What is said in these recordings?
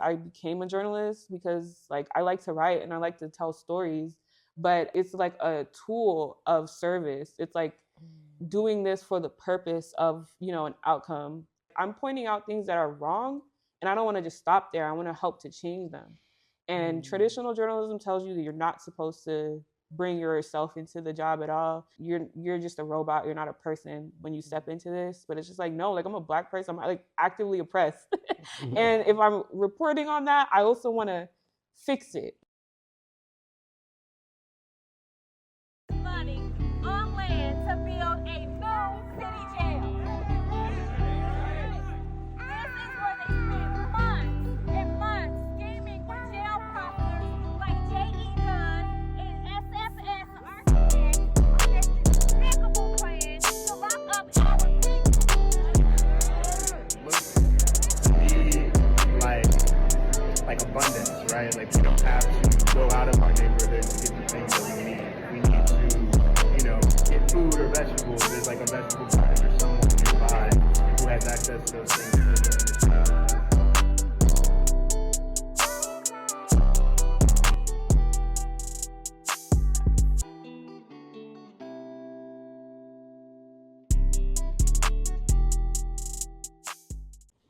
I became a journalist because like I like to write and I like to tell stories, but it's like a tool of service. It's like doing this for the purpose of, an outcome. I'm pointing out things that are wrong, and I don't want to just stop there. I want to help to change them. And traditional journalism tells you that you're not supposed to bring yourself into the job at all. You're just a robot. You're not a person when you step into this. But it's just like, no, like I'm a Black person. I'm like actively oppressed. And if I'm reporting on that, I also want to fix it. Money on land to build a new city jail. This is where they spend months and months scheming with jail prosecutors like J.E. Dunn and SFS architects on this despicable plan to lock up our people. Looks to me like abundance, right? Like we don't have to go out of our neighborhood to get the things that we need. We need to, get food or vegetables. There's like a vegetable garden or someone nearby who has access to those things.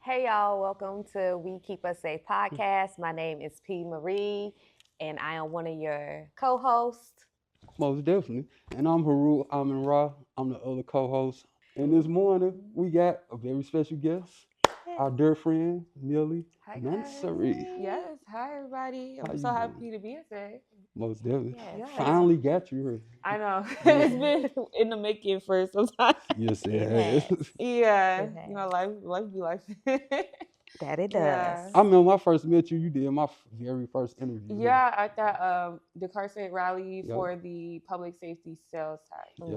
Hey y'all, welcome to We Keep Us Safe podcast. My name is P. Marie, and I am one of your co-hosts. Most definitely. And I'm Haru Amin Ra. I'm the other co-host. And this morning, we got a very special guest, our dear friend, Mili Mansaray. Yes. Hi, everybody. I'm so happy to be here today. Most definitely. Yes. Finally got you here. I know. It's been in the making for some time. Yes, it It has. Yeah. It has. Life be life. That it does. Yeah. I remember when I first met you, you did my very first interview. Yeah, at that decarcerate rally Yep. for the public safety sales tax. Yep.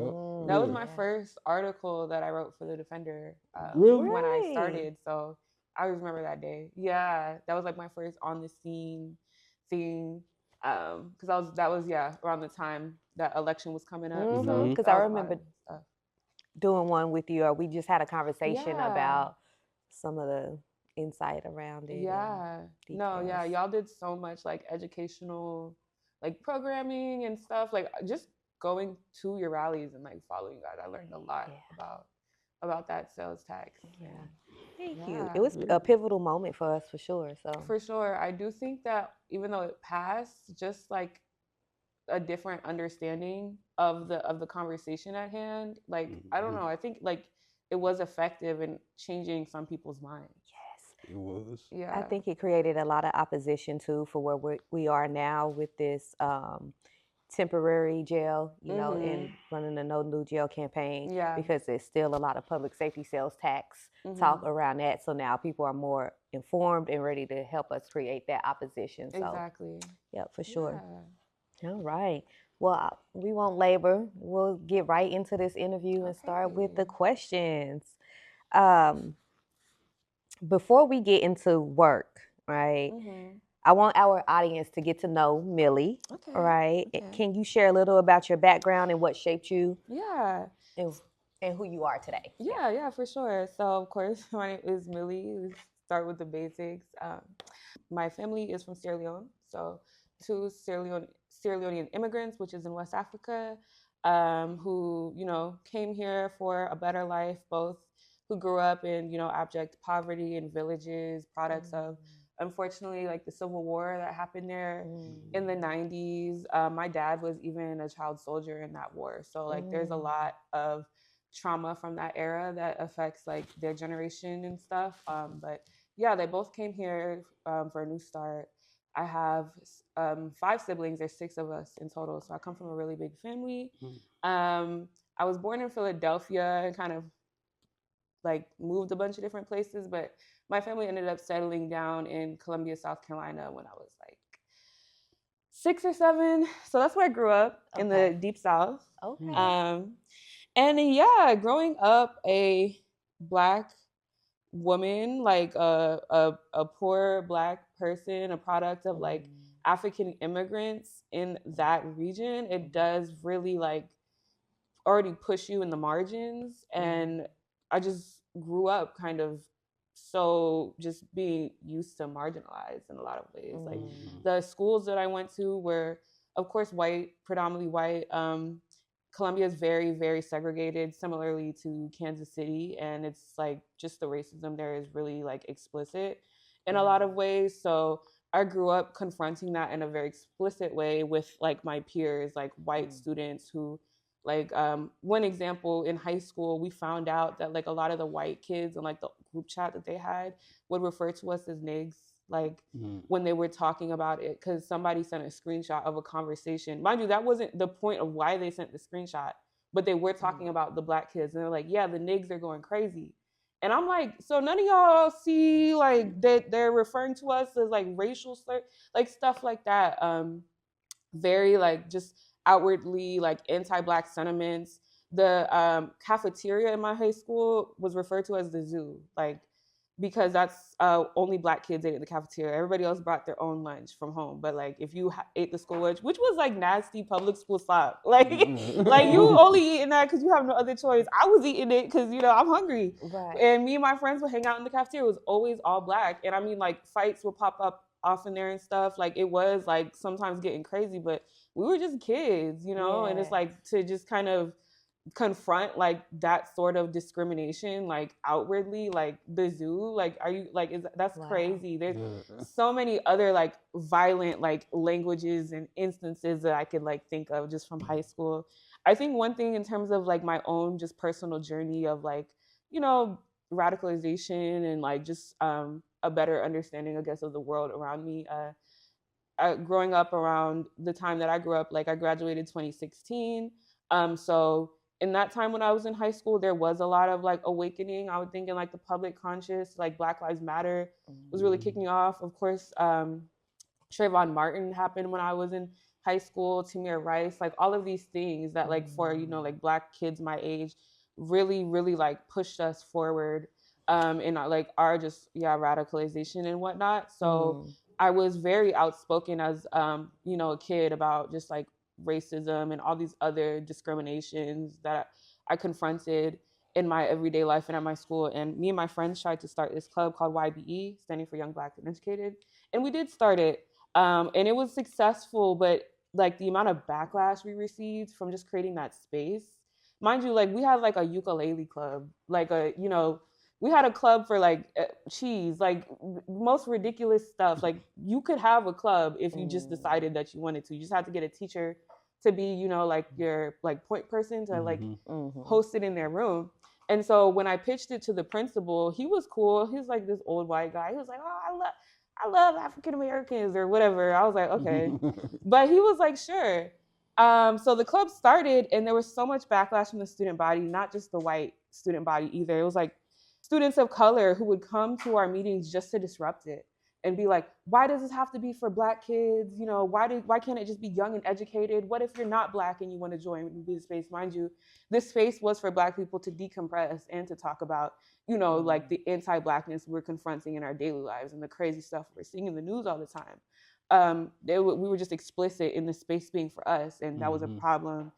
That was Yeah. my first article that I wrote for the Defender Really? when I Really? started. So I remember that day. Yeah, that was like my first on the scene thing. Because that was around the time that election was coming up. So Mhm. Because that I was a lot remember of stuff. doing one with you, or we just had a conversation Yeah. about some of the insight around it. Yeah. No, yeah, details. y'all did so much like educational like programming and stuff. Like just going to your rallies and like following you guys. I learned a lot about that sales tax. Yeah. Thank Yeah. you. It was a pivotal moment for us for sure. So For sure. I do think that even though it passed, just like a different understanding of the conversation at hand. Like I don't know. I think like it was effective in changing some people's minds. It was. Yeah. I think it created a lot of opposition too for where we are now with this temporary jail, and running the No New Jail campaign. Yeah. Because there's still a lot of public safety sales tax talk around that. So now people are more informed and ready to help us create that opposition. So Exactly. yeah, for sure. Yeah. All right. Well, we won't labor. We'll get right into this interview and start with the questions. Before we get into work, right? I want our audience to get to know Mili, right? Okay. Can you share a little about your background and what shaped you? Yeah. And who you are today? Yeah, for sure. So, of course, my name is Mili. Let's start with the basics. My family is from Sierra Leone. So, two Sierra Leonean immigrants, which is in West Africa, who, came here for a better life, both who grew up in, abject poverty in villages, products of, unfortunately, like the Civil War that happened there in the 90s. My dad was even a child soldier in that war. So, like, there's a lot of trauma from that era that affects like their generation and stuff. But yeah, they both came here for a new start. I have 5 siblings. There's 6 of us in total. So I come from a really big family. I was born in Philadelphia and kind of like moved a bunch of different places, but my family ended up settling down in Columbia, South Carolina when I was like 6 or 7. So that's where I grew up in the deep South. Okay. And yeah, growing up a Black woman, like a poor Black person, a product of like African immigrants in that region, it does really like already push you in the margins. And I just grew up kind of so just being used to marginalized in a lot of ways. Like the schools that I went to were, of course, white, predominantly white. Columbia is very, very segregated, similarly to Kansas City, and it's like just the racism there is really like explicit in a lot of ways. So I grew up confronting that in a very explicit way with like my peers, like white students who like one example in high school, we found out that like a lot of the white kids and like the group chat that they had would refer to us as nigs, like when they were talking about it, because somebody sent a screenshot of a conversation. Mind you, that wasn't the point of why they sent the screenshot, but they were talking about the black kids, and they're like, yeah, the nigs are going crazy. And I'm like, so none of y'all see like that they're referring to us as like racial slur, like stuff like that. Very like just outwardly like anti-black sentiments. The cafeteria in my high school was referred to as the zoo, like because that's only black kids ate at the cafeteria. Everybody else brought their own lunch from home. But like if you ate the school lunch, which was like nasty public school slop, like like you only eating that because you have no other choice. I was eating it because I'm hungry. Right. And me and my friends would hang out in the cafeteria. It was always all black. And I mean, like fights would pop up off in there and stuff. Like it was like sometimes getting crazy, but we were just kids, And it's like to just kind of confront like that sort of discrimination, like outwardly, like the zoo, like are you like that's crazy. There's so many other like violent like languages and instances that I could like think of just from high school. I think one thing in terms of like my own just personal journey of like radicalization and like just a better understanding, I guess, of the world around me. Growing up around the time that I grew up, like I graduated 2016. So in that time when I was in high school, there was a lot of like awakening. I would think in like the public conscious, like Black Lives Matter was really kicking off. Of course, Trayvon Martin happened when I was in high school, Tamir Rice, like all of these things that like for, like Black kids my age really, really like pushed us forward in like our just, radicalization and whatnot. So I was very outspoken as, a kid about just like racism and all these other discriminations that I confronted in my everyday life and at my school. And me and my friends tried to start this club called YBE, standing for Young Black and Educated. And we did start it. And it was successful, but like the amount of backlash we received from just creating that space. Mind you, like we had like a ukulele club, like we had a club for like cheese, like most ridiculous stuff. Like you could have a club if you just decided that you wanted to. You just had to get a teacher to be, like your like point person to like host it in their room. And so when I pitched it to the principal, he was cool. He was like this old white guy. He was like, oh, I love African Americans or whatever. I was like, okay. But he was like, sure. So the club started and there was so much backlash from the student body, not just the white student body either. It was like students of color who would come to our meetings just to disrupt it and be like, why does this have to be for Black kids? Why can't it just be young and educated? What if you're not Black and you want to join the space? Mind you, this space was for Black people to decompress and to talk about, like the anti-Blackness we're confronting in our daily lives and the crazy stuff we're seeing in the news all the time. We were just explicit in the space being for us, and that was a problem.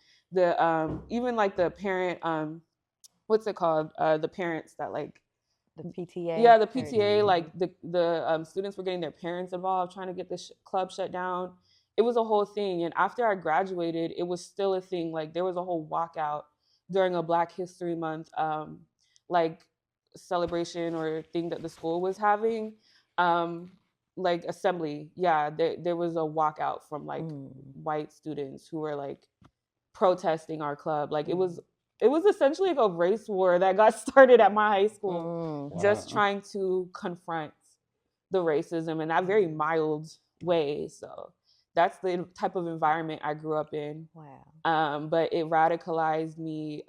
Even like the parent, what's it called? The parents that like the PTA. Yeah, the PTA. Like the students were getting their parents involved, trying to get the club shut down. It was a whole thing. And after I graduated, it was still a thing. Like there was a whole walkout during a Black History Month, like celebration or thing that the school was having. Like assembly. Yeah, there was a walkout from like white students who were like protesting our club. Like it was essentially like a race war that got started at my high school, just trying to confront the racism in that very mild way. So that's the type of environment I grew up in. Wow. But it radicalized me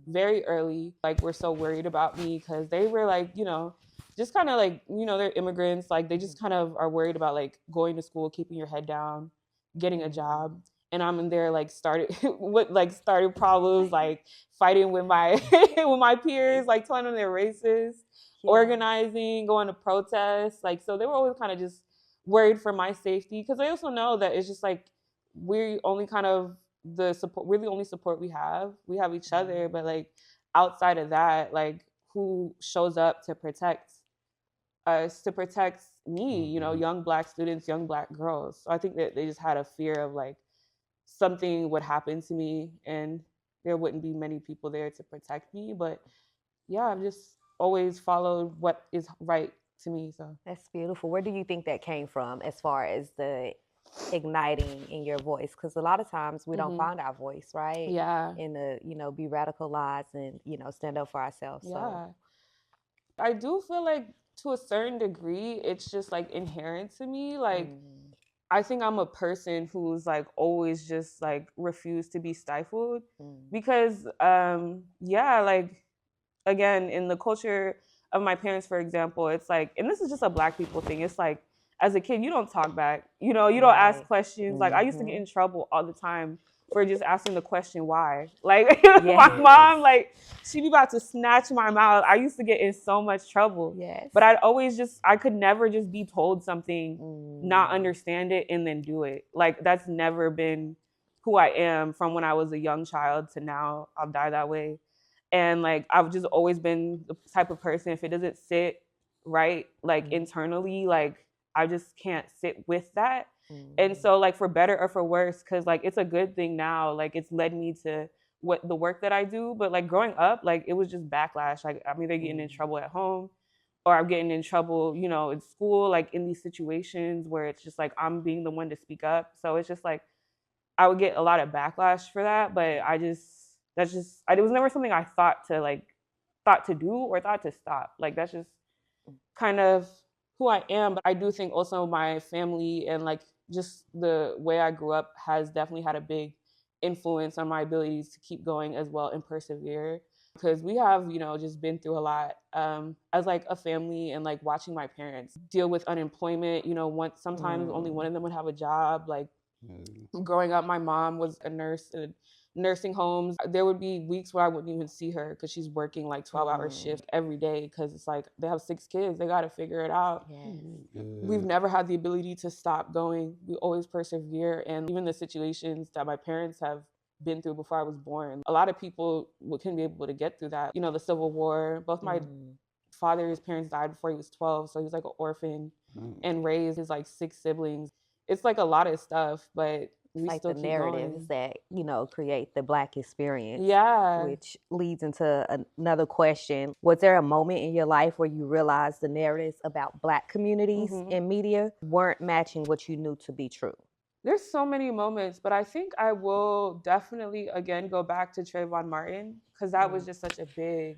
very early. Like we're so worried about me because they were like, just kind of like, they're immigrants. Like they just kind of are worried about like going to school, keeping your head down, getting a job. And I'm in there like started problems, like fighting with my with my peers, like telling them they're racist, organizing, going to protests. Like so they were always kind of just worried for my safety because they also know that it's just like we're only kind of we're the only support we have. We have each other, but like outside of that, like who shows up to protect us to protect me, you know, young Black students, young Black girls. So I think that they just had a fear of like something would happen to me and there wouldn't be many people there to protect me. But yeah, I've just always followed what is right to me. So That's beautiful. Where do you think that came from as far as the igniting in your voice? Because a lot of times we don't find our voice, right? yeah, And to, you know, be radicalized and, you know, stand up for ourselves. So yeah. I do feel like to a certain degree, it's just like inherent to me. Like, I think I'm a person who's like always just like refused to be stifled because, yeah, like again, in the culture of my parents, for example, it's like, and this is just a Black people thing. It's like, as a kid, you don't talk back. You know, you don't ask Right. questions. Like I used to get in trouble all the time for just asking the question why. Like my Yes. mom, like she'd be about to snatch my mouth. I used to get in so much trouble. Yes. But I could never just be told something, not understand it, and then do it. Like that's never been who I am from when I was a young child to now. I'll die that way. And like I've just always been the type of person, if it doesn't sit right, like internally, like I just can't sit with that. And so like for better or for worse, because like it's a good thing now, like it's led me to what the work that I do. But like growing up, like it was just backlash. Like I'm either getting in trouble at home or I'm getting in trouble, you know, in school, like in these situations where it's just like I'm being the one to speak up. So it's just like I would get a lot of backlash for that. But it was never something I thought to do or thought to stop. Like that's just kind of who I am. But I do think also my family and like just the way I grew up has definitely had a big influence on my abilities to keep going as well and persevere. Because we have, you know, just been through a lot as like a family, and like watching my parents deal with unemployment. You know, sometimes only one of them would have a job. Like growing up, my mom was a nurse in nursing homes. There would be weeks where I wouldn't even see her because she's working like 12-hour shifts every day, because it's like they have 6 kids. They got to figure it out. We've never had the ability to stop going. We always persevere. And even the situations that my parents have been through before I was born, a lot of people couldn't be able to get through that. You know, the Civil War, both my father's parents died before he was 12. So he was like an orphan and raised his like 6 siblings. It's like a lot of stuff, but we like still the keep narratives going. that, you know, create the Black experience. Yeah. Which leads into another question. Was there a moment in your life where you realized the narratives about Black communities in media weren't matching what you knew to be true? There's so many moments, but I think I will definitely again go back to Trayvon Martin, because that was just such a big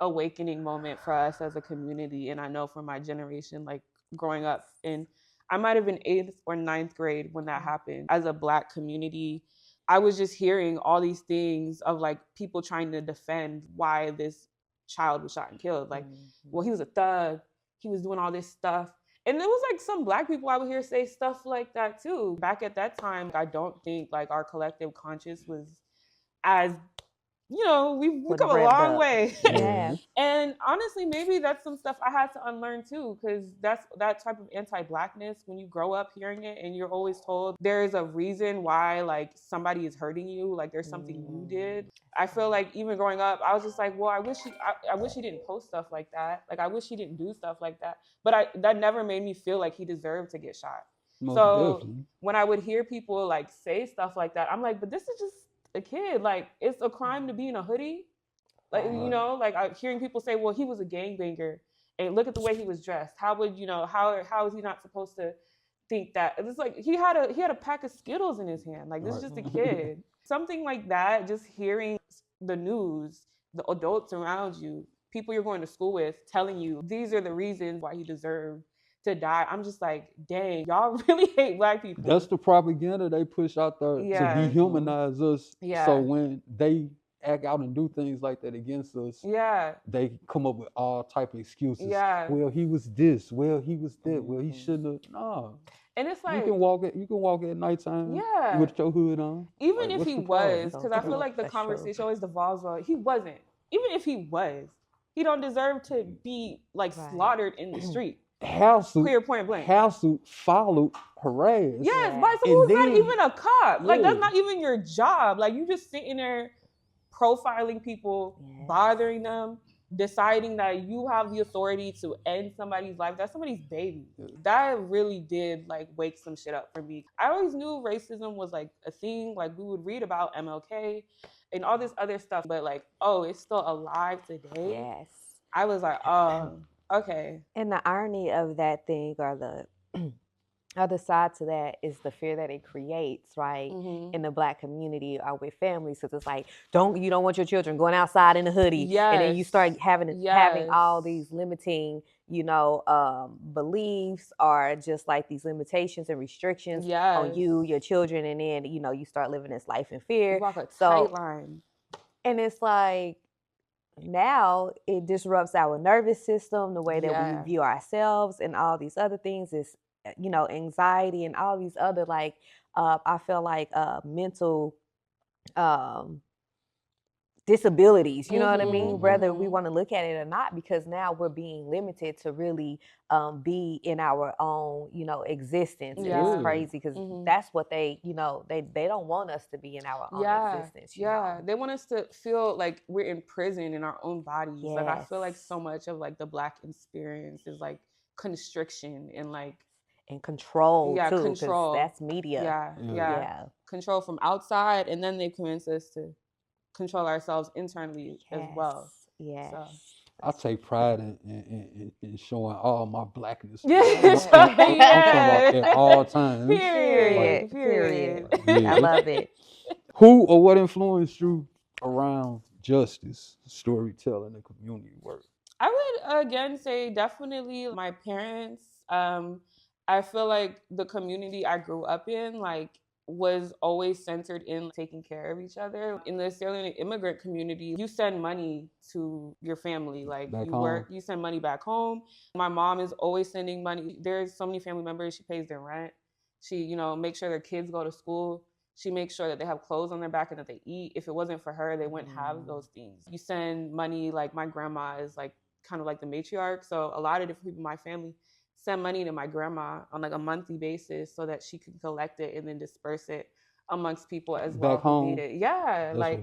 awakening moment for us as a community. And I know for my generation, like growing up in, I might have been 8th or 9th grade when that happened. As a Black community, I was just hearing all these things of like people trying to defend why this child was shot and killed. Like, well, he was a thug. He was doing all this stuff. And there was like some Black people I would hear say stuff like that too. Back at that time, I don't think like our collective conscience was as, you know, we've come a long way. Yeah. And honestly, maybe that's some stuff I had to unlearn too, because that's that type of anti-Blackness, when you grow up hearing it and you're always told there's a reason why like somebody is hurting you, like there's something you did. I feel like even growing up, I was just like, well, I wish he didn't post stuff like that. Like I wish he didn't do stuff like that. But that never made me feel like he deserved to get shot. Most So definitely. when I would hear people like say stuff like that, I'm like, but this is just a kid. Like it's a crime to be in a hoodie. Like, you know, like hearing people say, well, he was a gangbanger and look at the way he was dressed. How would, you know, how is he not supposed to think that? It's like he had a pack of Skittles in his hand. Like this is just a kid. Something like that, just hearing the news, the adults around you, people you're going to school with telling you these are the reasons why he deserved to die. I'm just like, dang, y'all really hate Black people. That's the propaganda they push out there to dehumanize us. Yeah. So when they act out and do things like that against us, they come up with all type of excuses. Well, he was this. Well, he was that. Well, he shouldn't have. No. And it's like you can walk at nighttime with your hood on. Even like, if he was, because I feel like the conversation always devolves on he wasn't. Even if he was, he don't deserve to be like slaughtered in the street. Clear point blank. Hassled, followed, harassed. Yes, by someone who's not even a cop. Like that's not even your job. Like you just sitting there profiling people, bothering them, deciding that you have the authority to end somebody's life, that's somebody's baby. That really did like wake some shit up for me. I always knew racism was like a thing, like we would read about MLK and all this other stuff, but like, oh, it's still alive today. Yes. I was like, oh, okay. And the irony of that thing, or the other side to that, is the fear that it creates, right, in the Black community or with families. Because it's like, you don't want your children going outside in a hoodie, and then you start having all these limiting, beliefs, or just like these limitations and restrictions on you, your children, and then you start living this life in fear. You walk a tight line, and it's like, now it disrupts our nervous system, the way that we view ourselves, and all these other things is, anxiety and all these other, like, I feel like mental disabilities, you know what I mean? Whether we want to look at it or not, because now we're being limited to really be in our own, existence. And it's crazy because that's what they don't want us to be in our own existence. You know? They want us to feel like we're in prison in our own bodies. Like, I feel like so much of like the Black experience is like constriction and like, and control too, control. That's media. Yeah. Control from outside, and then they convince us to control ourselves internally as well. Yes. So. I take pride in showing all my Blackness. I'm talking about at all times. Period. I love it. Who or what influenced you around justice, storytelling, and community work? I would again say definitely my parents. I feel like the community I grew up in, like, was always centered in taking care of each other. In the Sierra Leone immigrant community, you send money to your family. Like, back you home. work, you send money back home. My mom is always sending money. There's so many family members, she pays their rent. She, makes sure their kids go to school. She makes sure that they have clothes on their back and that they eat. If it wasn't for her, they wouldn't have those things. You send money, like my grandma is like kind of like the matriarch. So a lot of different people in my family send money to my grandma on like a monthly basis so that she can collect it and then disperse it amongst people as well who need it. Yeah, that's like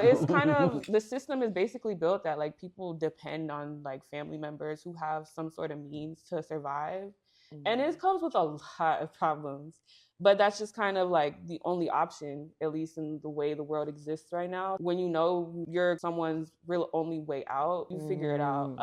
it's kind of, the system is basically built that like people depend on like family members who have some sort of means to survive. And it comes with a lot of problems. But that's just kind of like the only option, at least in the way the world exists right now. When you're someone's real only way out, you figure it out.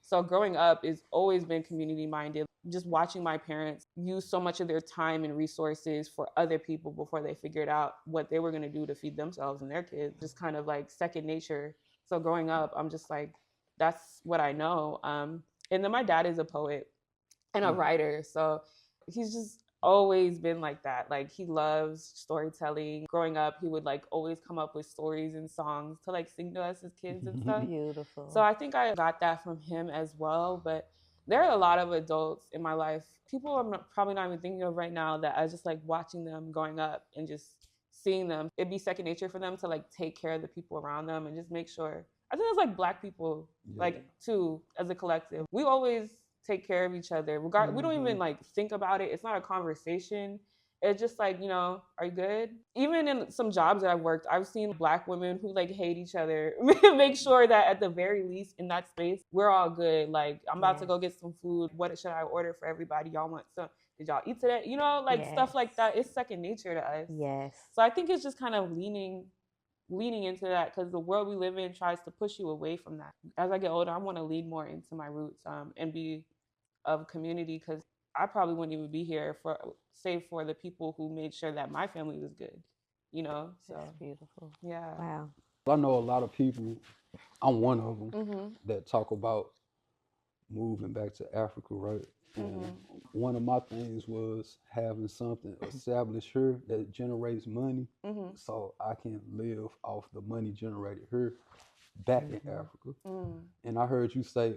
So growing up has always been community minded. Just watching my parents use so much of their time and resources for other people before they figured out what they were going to do to feed themselves and their kids, just kind of like second nature. So growing up, I'm just like, that's what I know. And then my dad is a poet and a writer. So he's just always been like that. Like, he loves storytelling. Growing up, he would like always come up with stories and songs to like sing to us as kids and stuff. Beautiful. So I think I got that from him as well. But there are a lot of adults in my life, people I'm probably not even thinking of right now, that I just like watching them growing up and just seeing them. It'd be second nature for them to like take care of the people around them and just make sure. I think it's like Black people, like too, as a collective. We always take care of each other. We don't even like think about it. It's not a conversation. It's just like, are you good? Even in some jobs that I've worked, I've seen Black women who like hate each other, make sure that at the very least in that space, we're all good. Like, I'm about to go get some food. What should I order for everybody? Y'all want some? Did y'all eat today? Stuff like that. It's second nature to us. Yes. So I think it's just kind of leaning into that, because the world we live in tries to push you away from that. As I get older, I want to lean more into my roots and be of community, because I probably wouldn't even be here save for the people who made sure that my family was good, So that's beautiful. Yeah. Wow. I know a lot of people, I'm one of them, that talk about moving back to Africa, right? And one of my things was having something established here that generates money, so I can live off the money generated here back in Africa. And I heard you say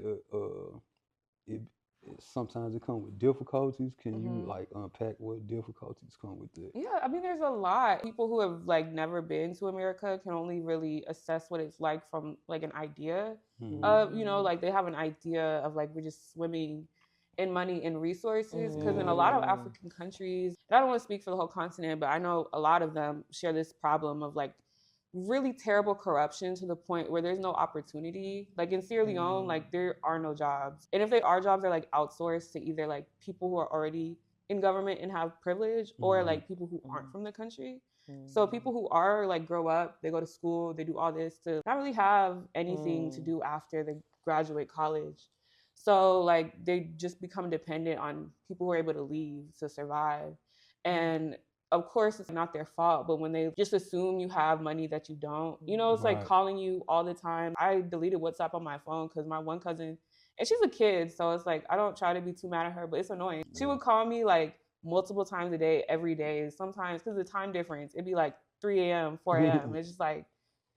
sometimes it comes with difficulties. Can you like unpack what difficulties come with it? Yeah, I mean, there's a lot. People who have like never been to America can only really assess what it's like from like an idea of, like they have an idea of like we're just swimming in money and resources, because in a lot of African countries, and I don't want to speak for the whole continent, but I know a lot of them share this problem of like really terrible corruption to the point where there's no opportunity. Like in Sierra Leone, like there are no jobs. And if they are jobs, they're like outsourced to either like people who are already in government and have privilege or like people who aren't from the country. So people who are like grow up, they go to school, they do all this to not really have anything to do after they graduate college. So like they just become dependent on people who are able to leave to survive. And of course it's not their fault, but when they just assume you have money that you don't, you know, it's like calling you all the time. I deleted WhatsApp on my phone because my one cousin, and she's a kid, so it's like I don't try to be too mad at her, but it's annoying. She would call me like multiple times a day, every day. Sometimes because of the time difference, it'd be like 3 a.m., 4 a.m. It's just like,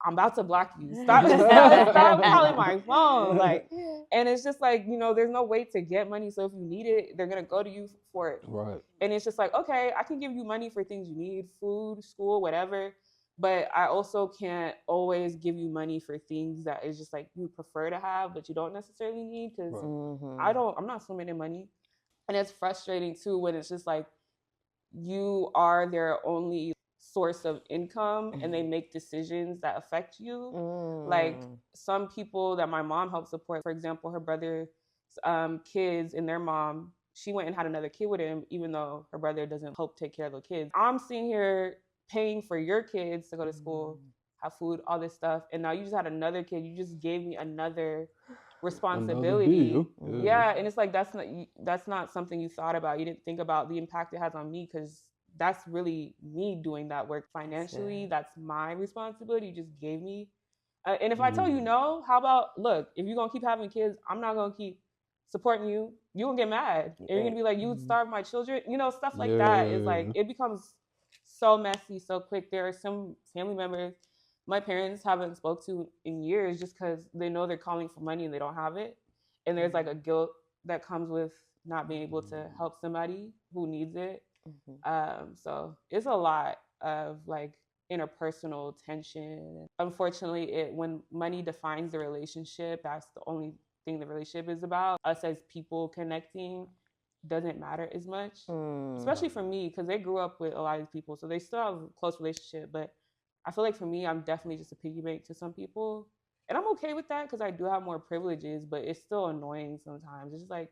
I'm about to block you. Stop calling my phone. Like, and it's just like, you know, there's no way to get money. So if you need it, they're gonna go to you for it. Right. And it's just like, okay, I can give you money for things you need, food, school, whatever. But I also can't always give you money for things that is just like you prefer to have, but you don't necessarily need, because I'm not swimming in money. And it's frustrating too when it's just like you are their only source of income and they make decisions that affect you. Like some people that my mom helped support, for example, her brother's kids and their mom, she went and had another kid with him, even though her brother doesn't help take care of the kids. I'm sitting here paying for your kids to go to school, have food, all this stuff. And now you just had another kid. You just gave me another responsibility. Yeah. And it's like, that's not something you thought about. You didn't think about the impact it has on me, because that's really me doing that work financially. That's my responsibility. You just gave me. And if I tell you no, how about, look, if you're going to keep having kids, I'm not going to keep supporting you. You're going to get mad. And you're going to be like, you would starve my children. You know, stuff like that is like, it becomes so messy so quick. There are some family members my parents haven't spoke to in years just because they know they're calling for money and they don't have it. And there's like a guilt that comes with not being able to help somebody who needs it. So it's a lot of like interpersonal tension. Unfortunately, when money defines the relationship, that's the only thing the relationship is about. Us as people connecting doesn't matter as much, especially for me, because they grew up with a lot of these people, so they still have a close relationship. But I feel like for me, I'm definitely just a piggy bank to some people. And I'm okay with that because I do have more privileges, but it's still annoying sometimes. It's just like,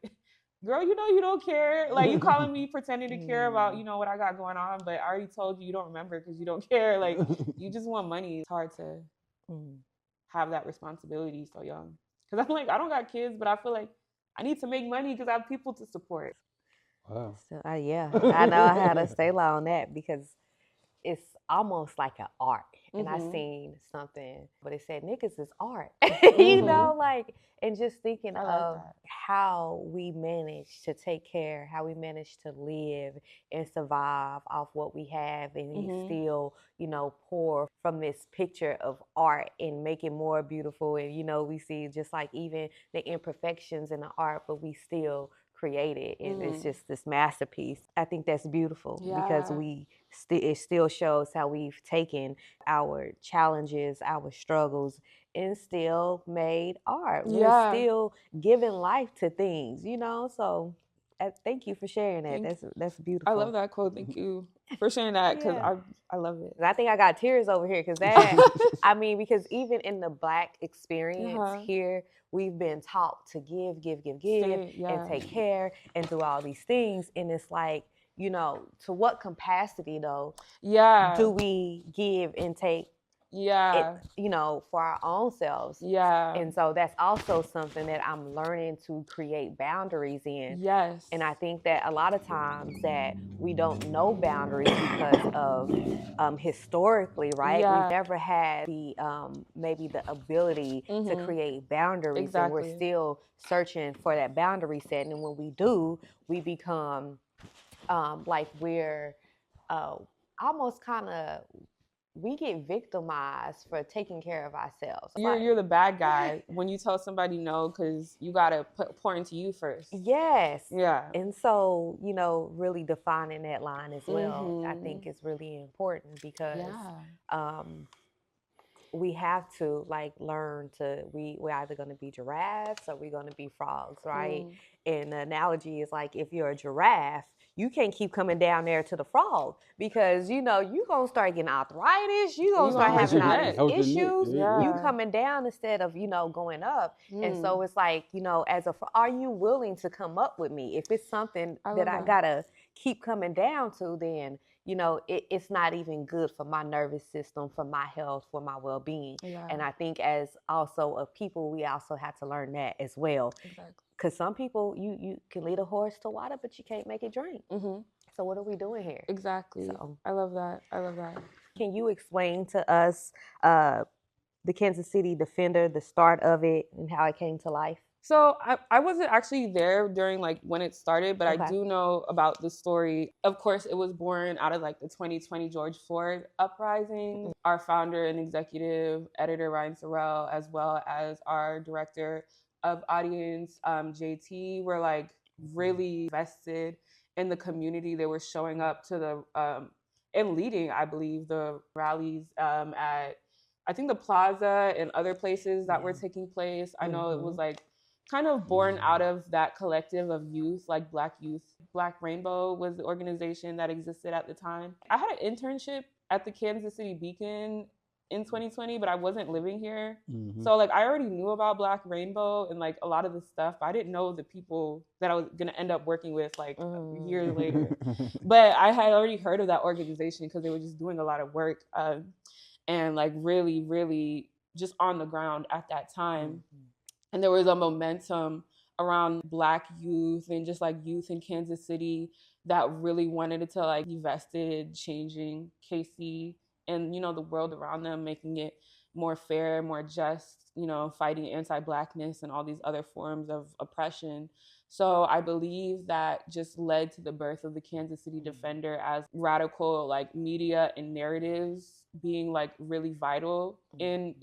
girl, you know you don't care. Like, you calling me pretending to care about, you know, what I got going on, but I already told you you don't remember because you don't care. Like, you just want money. It's hard to have that responsibility so young. Because I'm like, I don't got kids, but I feel like I need to make money because I have people to support. Wow. So, yeah, I know I had to stay low on that because it's almost like an art. And I seen something, but it said niggas is art. You know, like, and just thinking of how we manage to take care, how we manage to live and survive off what we have, and still, you know, pour from this picture of art and make it more beautiful. And, you know, we see just like even the imperfections in the art, but we still create it, and it's just this masterpiece. I think that's beautiful because it still shows how we've taken our challenges, our struggles, and still made art. We're still giving life to things, you know. So thank you for sharing that. That's beautiful. I love that quote. Thank you for sharing that, because I love it. I think I got tears over here because that, I mean, because even in the Black experience here, we've been taught to give, and take care and do all these things. And it's like, you know, to what capacity though do we give and take it, you know, for our own selves? And so that's also something that I'm learning to create boundaries in. And I think that a lot of times that we don't know boundaries because of historically, right? We've never had the maybe the ability to create boundaries, and we're still searching for that boundary set. And when we do, we become like we're almost kind of, we get victimized for taking care of ourselves. You're the bad guy when you tell somebody no, because you gotta pour into you first. And so, you know, really defining that line as well, I think is really important, because we have to like learn to, we're either going to be giraffes or we're going to be frogs, right? And the analogy is like, if you're a giraffe, you can't keep coming down there to the frog because you know you gonna start getting arthritis. You gonna start having all these issues. You coming down instead of going up. And so it's like as are you willing to come up with me? If it's something that I gotta keep coming down to, then it's not even good for my nervous system, for my health, for my well-being. And I think as also a people, we also have to learn that as well. Exactly. Because some people, you can lead a horse to water, but you can't make it drink. Mm-hmm. So what are we doing here? Exactly. So, I love that. Can you explain to us the Kansas City Defender, the start of it, and how it came to life? So I wasn't actually there during when it started, but I do know about the story. Of course, it was born out of the 2020 George Floyd uprising. Mm-hmm. Our founder and executive editor, Ryan Sorrell, as well as our director of audience, JT, were really vested in the community. They were showing up to the and leading, I believe, the rallies at I think the plaza and other places that were taking place. I know it was kind of born out of that collective of youth, like Black youth. Black Rainbow was the organization that existed at the time. I had an internship at the Kansas City Beacon in 2020, but I wasn't living here. Mm-hmm. So I already knew about Black Rainbow and a lot of the stuff, but I didn't know the people that I was gonna end up working with years later. But I had already heard of that organization because they were just doing a lot of work and really, really just on the ground at that time. Mm-hmm. And there was a momentum around Black youth and just youth in Kansas City that really wanted it to be vested, changing KC and, the world around them, making it more fair, more just, fighting anti-Blackness and all these other forms of oppression. So I believe that just led to the birth of the Kansas City Defender as radical media and narratives being really vital in,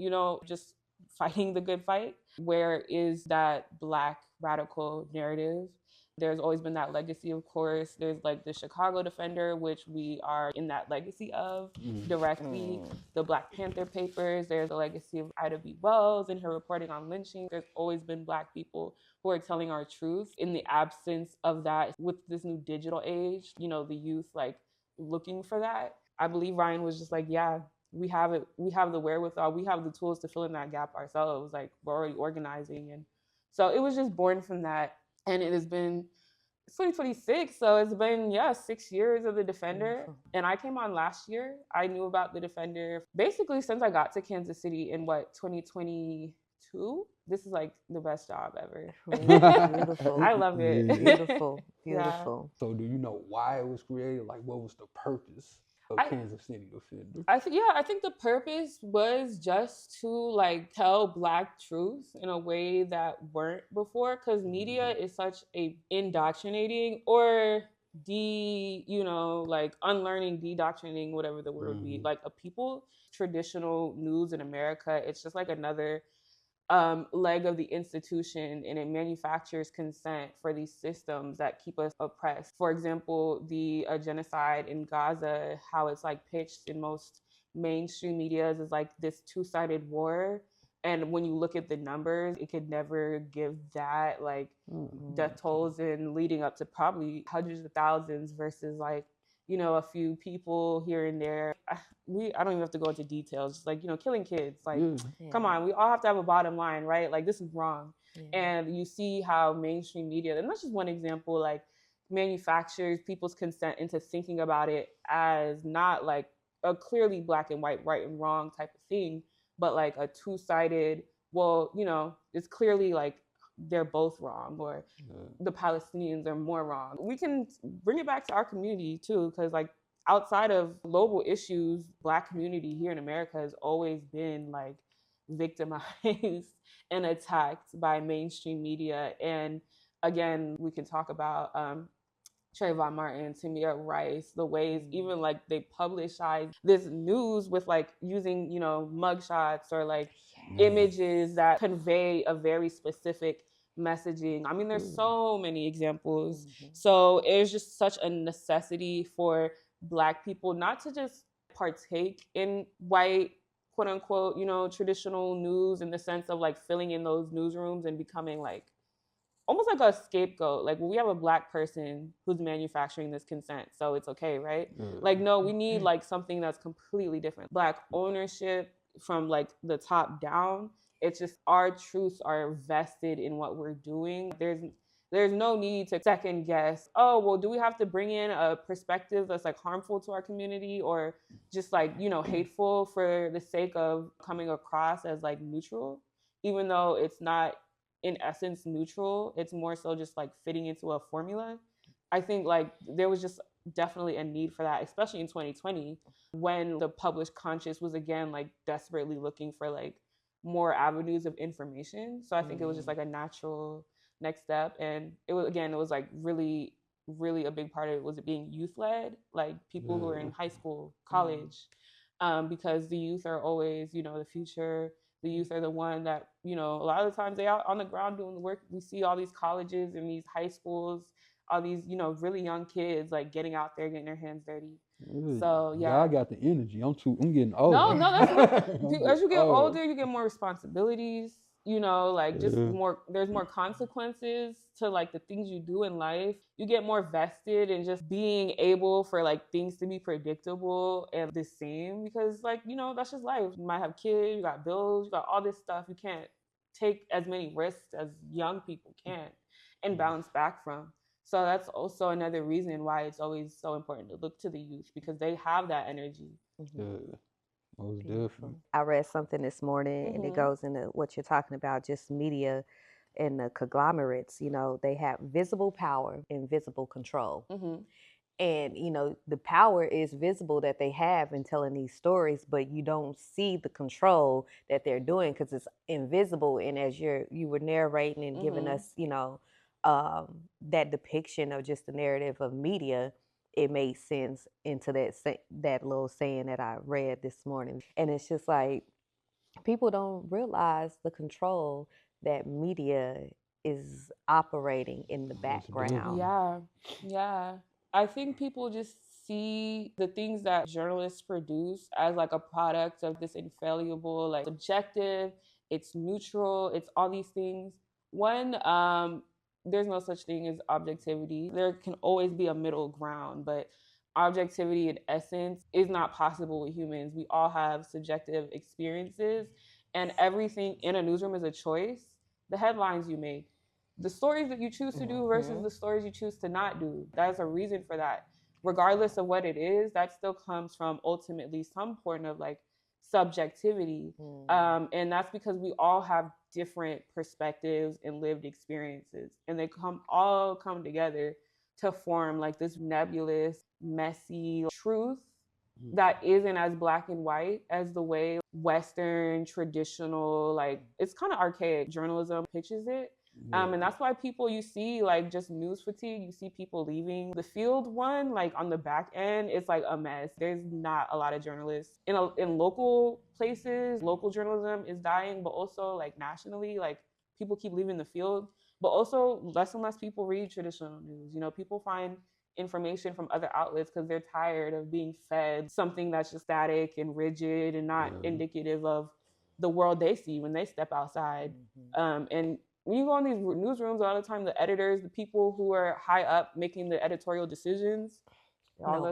just fighting the good fight. Where is that Black radical narrative? There's always been that legacy, of course. There's the Chicago Defender, which we are in that legacy of directly. The Black Panther Papers, there's the legacy of Ida B. Wells and her reporting on lynching. There's always been Black people who are telling our truth. In the absence of that, with this new digital age, the youth looking for that. I believe Ryan was just yeah, we have it. We have the wherewithal. We have the tools to fill in that gap ourselves. We're already organizing. And so it was just born from that. And it has been 2026. So it's been, 6 years of the Defender. And I came on last year. I knew about the Defender basically since I got to Kansas City in 2022. This is the best job ever. Beautiful. I love it. Beautiful. Yeah. So do you know why it was created? What was the purpose of Kansas City Defender? I think the purpose was just to tell Black truth in a way that weren't before, because media is such a indoctrinating or unlearning, dedoctrinating, whatever the word would be, a people. Traditional news in America, it's just another leg of the institution, and it manufactures consent for these systems that keep us oppressed. For example, the genocide in Gaza, how it's pitched in most mainstream medias is this two-sided war. And when you look at the numbers, it could never give that death tolls and leading up to probably hundreds of thousands versus a few people here and there. I don't even have to go into details. Just killing kids. Come on, we all have to have a bottom line, right? This is wrong. Yeah. And you see how mainstream media, and that's just one example, manufactures people's consent into thinking about it as not a clearly black and white, right and wrong type of thing, but a two-sided, well, it's clearly they're both wrong, or the Palestinians are more wrong. We can bring it back to our community too, because outside of global issues, Black community here in America has always been victimized and attacked by mainstream media. And again, we can talk about Trayvon Martin, Tamir Rice, the ways even they publicize this news with using mugshots or images that convey a very specific messaging. I mean, there's so many examples. So it's just such a necessity for Black people not to just partake in white, quote unquote, traditional news in the sense of filling in those newsrooms and becoming almost like a scapegoat. Like, well, we have a Black person who's manufacturing this consent, so it's okay, right? Like, no, we need like something that's completely different. Black ownership from like the top down. It's just our truths are vested in what we're doing. There's no need to second guess, oh, well, do we have to bring in a perspective that's like harmful to our community or just like, hateful for the sake of coming across as like neutral, even though it's not in essence neutral. It's more so just like fitting into a formula. I think like there was just definitely a need for that, especially in 2020 when the published conscious was again like desperately looking for like more avenues of information. So I think it was just like a natural next step. And it was like really, really a big part of it was it being youth led, like people who are in high school, college, because the youth are always, the future. The youth are the one that, a lot of the times they out on the ground doing the work. We see all these colleges and these high schools, all these, really young kids like getting out there, getting their hands dirty. So yeah, I got the energy. I'm getting old. No, that's what, as you get older, you get more responsibilities. Like just there's more consequences to like the things you do in life. You get more vested in just being able for like things to be predictable and the same because like, that's just life. You might have kids, you got bills, you got all this stuff. You can't take as many risks as young people can and bounce back from. So that's also another reason why it's always so important to look to the youth because they have that energy. Yeah. Most definitely. I read something this morning and it goes into what you're talking about, just media and the conglomerates. They have visible power, invisible control. And, the power is visible that they have in telling these stories, but you don't see the control that they're doing because it's invisible. And as you were narrating and giving us, that depiction of just the narrative of media, it made sense into that little saying that I read this morning. And it's just like people don't realize the control that media is operating in the background. Yeah. I think people just see the things that journalists produce as like a product of this infallible, like subjective, it's neutral, it's all these things. One, there's no such thing as objectivity. There can always be a middle ground, but objectivity in essence is not possible with humans. We all have subjective experiences, and everything in a newsroom is a choice. The headlines you make, the stories that you choose to do versus the stories you choose to not do. There's a reason for that. Regardless of what it is, that still comes from ultimately some point of like subjectivity. And that's because we all have different perspectives and lived experiences. And they all come together to form like this nebulous, messy truth that isn't as black and white as the way Western traditional, like it's kind of archaic journalism pitches it. And that's why you see like just news fatigue. You see people leaving the field one, like on the back end, it's like a mess. There's not a lot of journalists in local places. Local journalism is dying, but also like nationally, like people keep leaving the field, but also less and less people read traditional news. People find information from other outlets because they're tired of being fed something that's just static and rigid and not indicative of the world they see when they step outside. And when you go in these newsrooms, a lot of the time the editors, the people who are high up making the editorial decisions,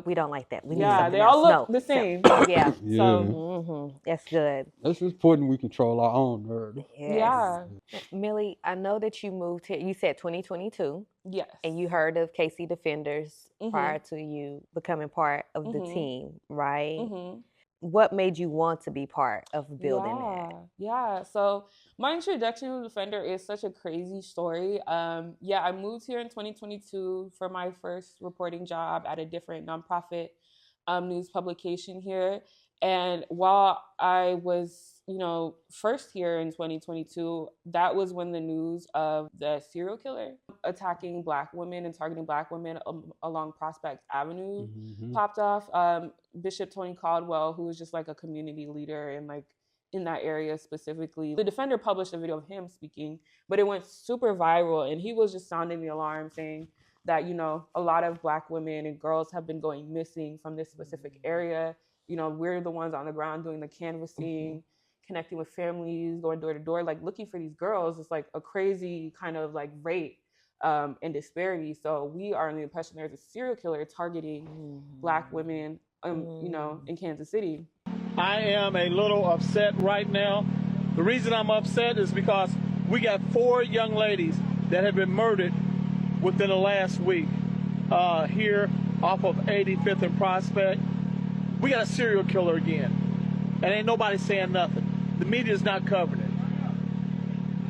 we don't like that. We need they else. all look the same. Yeah. So that's good. It's important we control our own narrative. Yes. Yeah. Mili, I know that you moved here. You said 2022. Yes. And you heard of KC Defenders prior to you becoming part of the team, right? What made you want to be part of building that? Yeah. So my introduction to Defender is such a crazy story. I moved here in 2022 for my first reporting job at a different nonprofit news publication here. And while I was, first here in 2022, that was when the news of the serial killer attacking Black women and targeting Black women along Prospect Avenue popped off. Bishop Tony Caldwell, who was just like a community leader and like in that area specifically, the Defender published a video of him speaking, but it went super viral, and he was just sounding the alarm saying that, a lot of Black women and girls have been going missing from this specific area. We're the ones on the ground doing the canvassing, connecting with families, going door to door, like looking for these girls. It's like a crazy kind of like rate. and disparity. So we are in the impression there's a serial killer targeting Black women, you know, in Kansas City. I am a little upset right now. The reason I'm upset is because we got 4 young ladies that have been murdered within the last week here off of 85th and Prospect. We got a serial killer again, and ain't nobody saying nothing. The media's not covering it.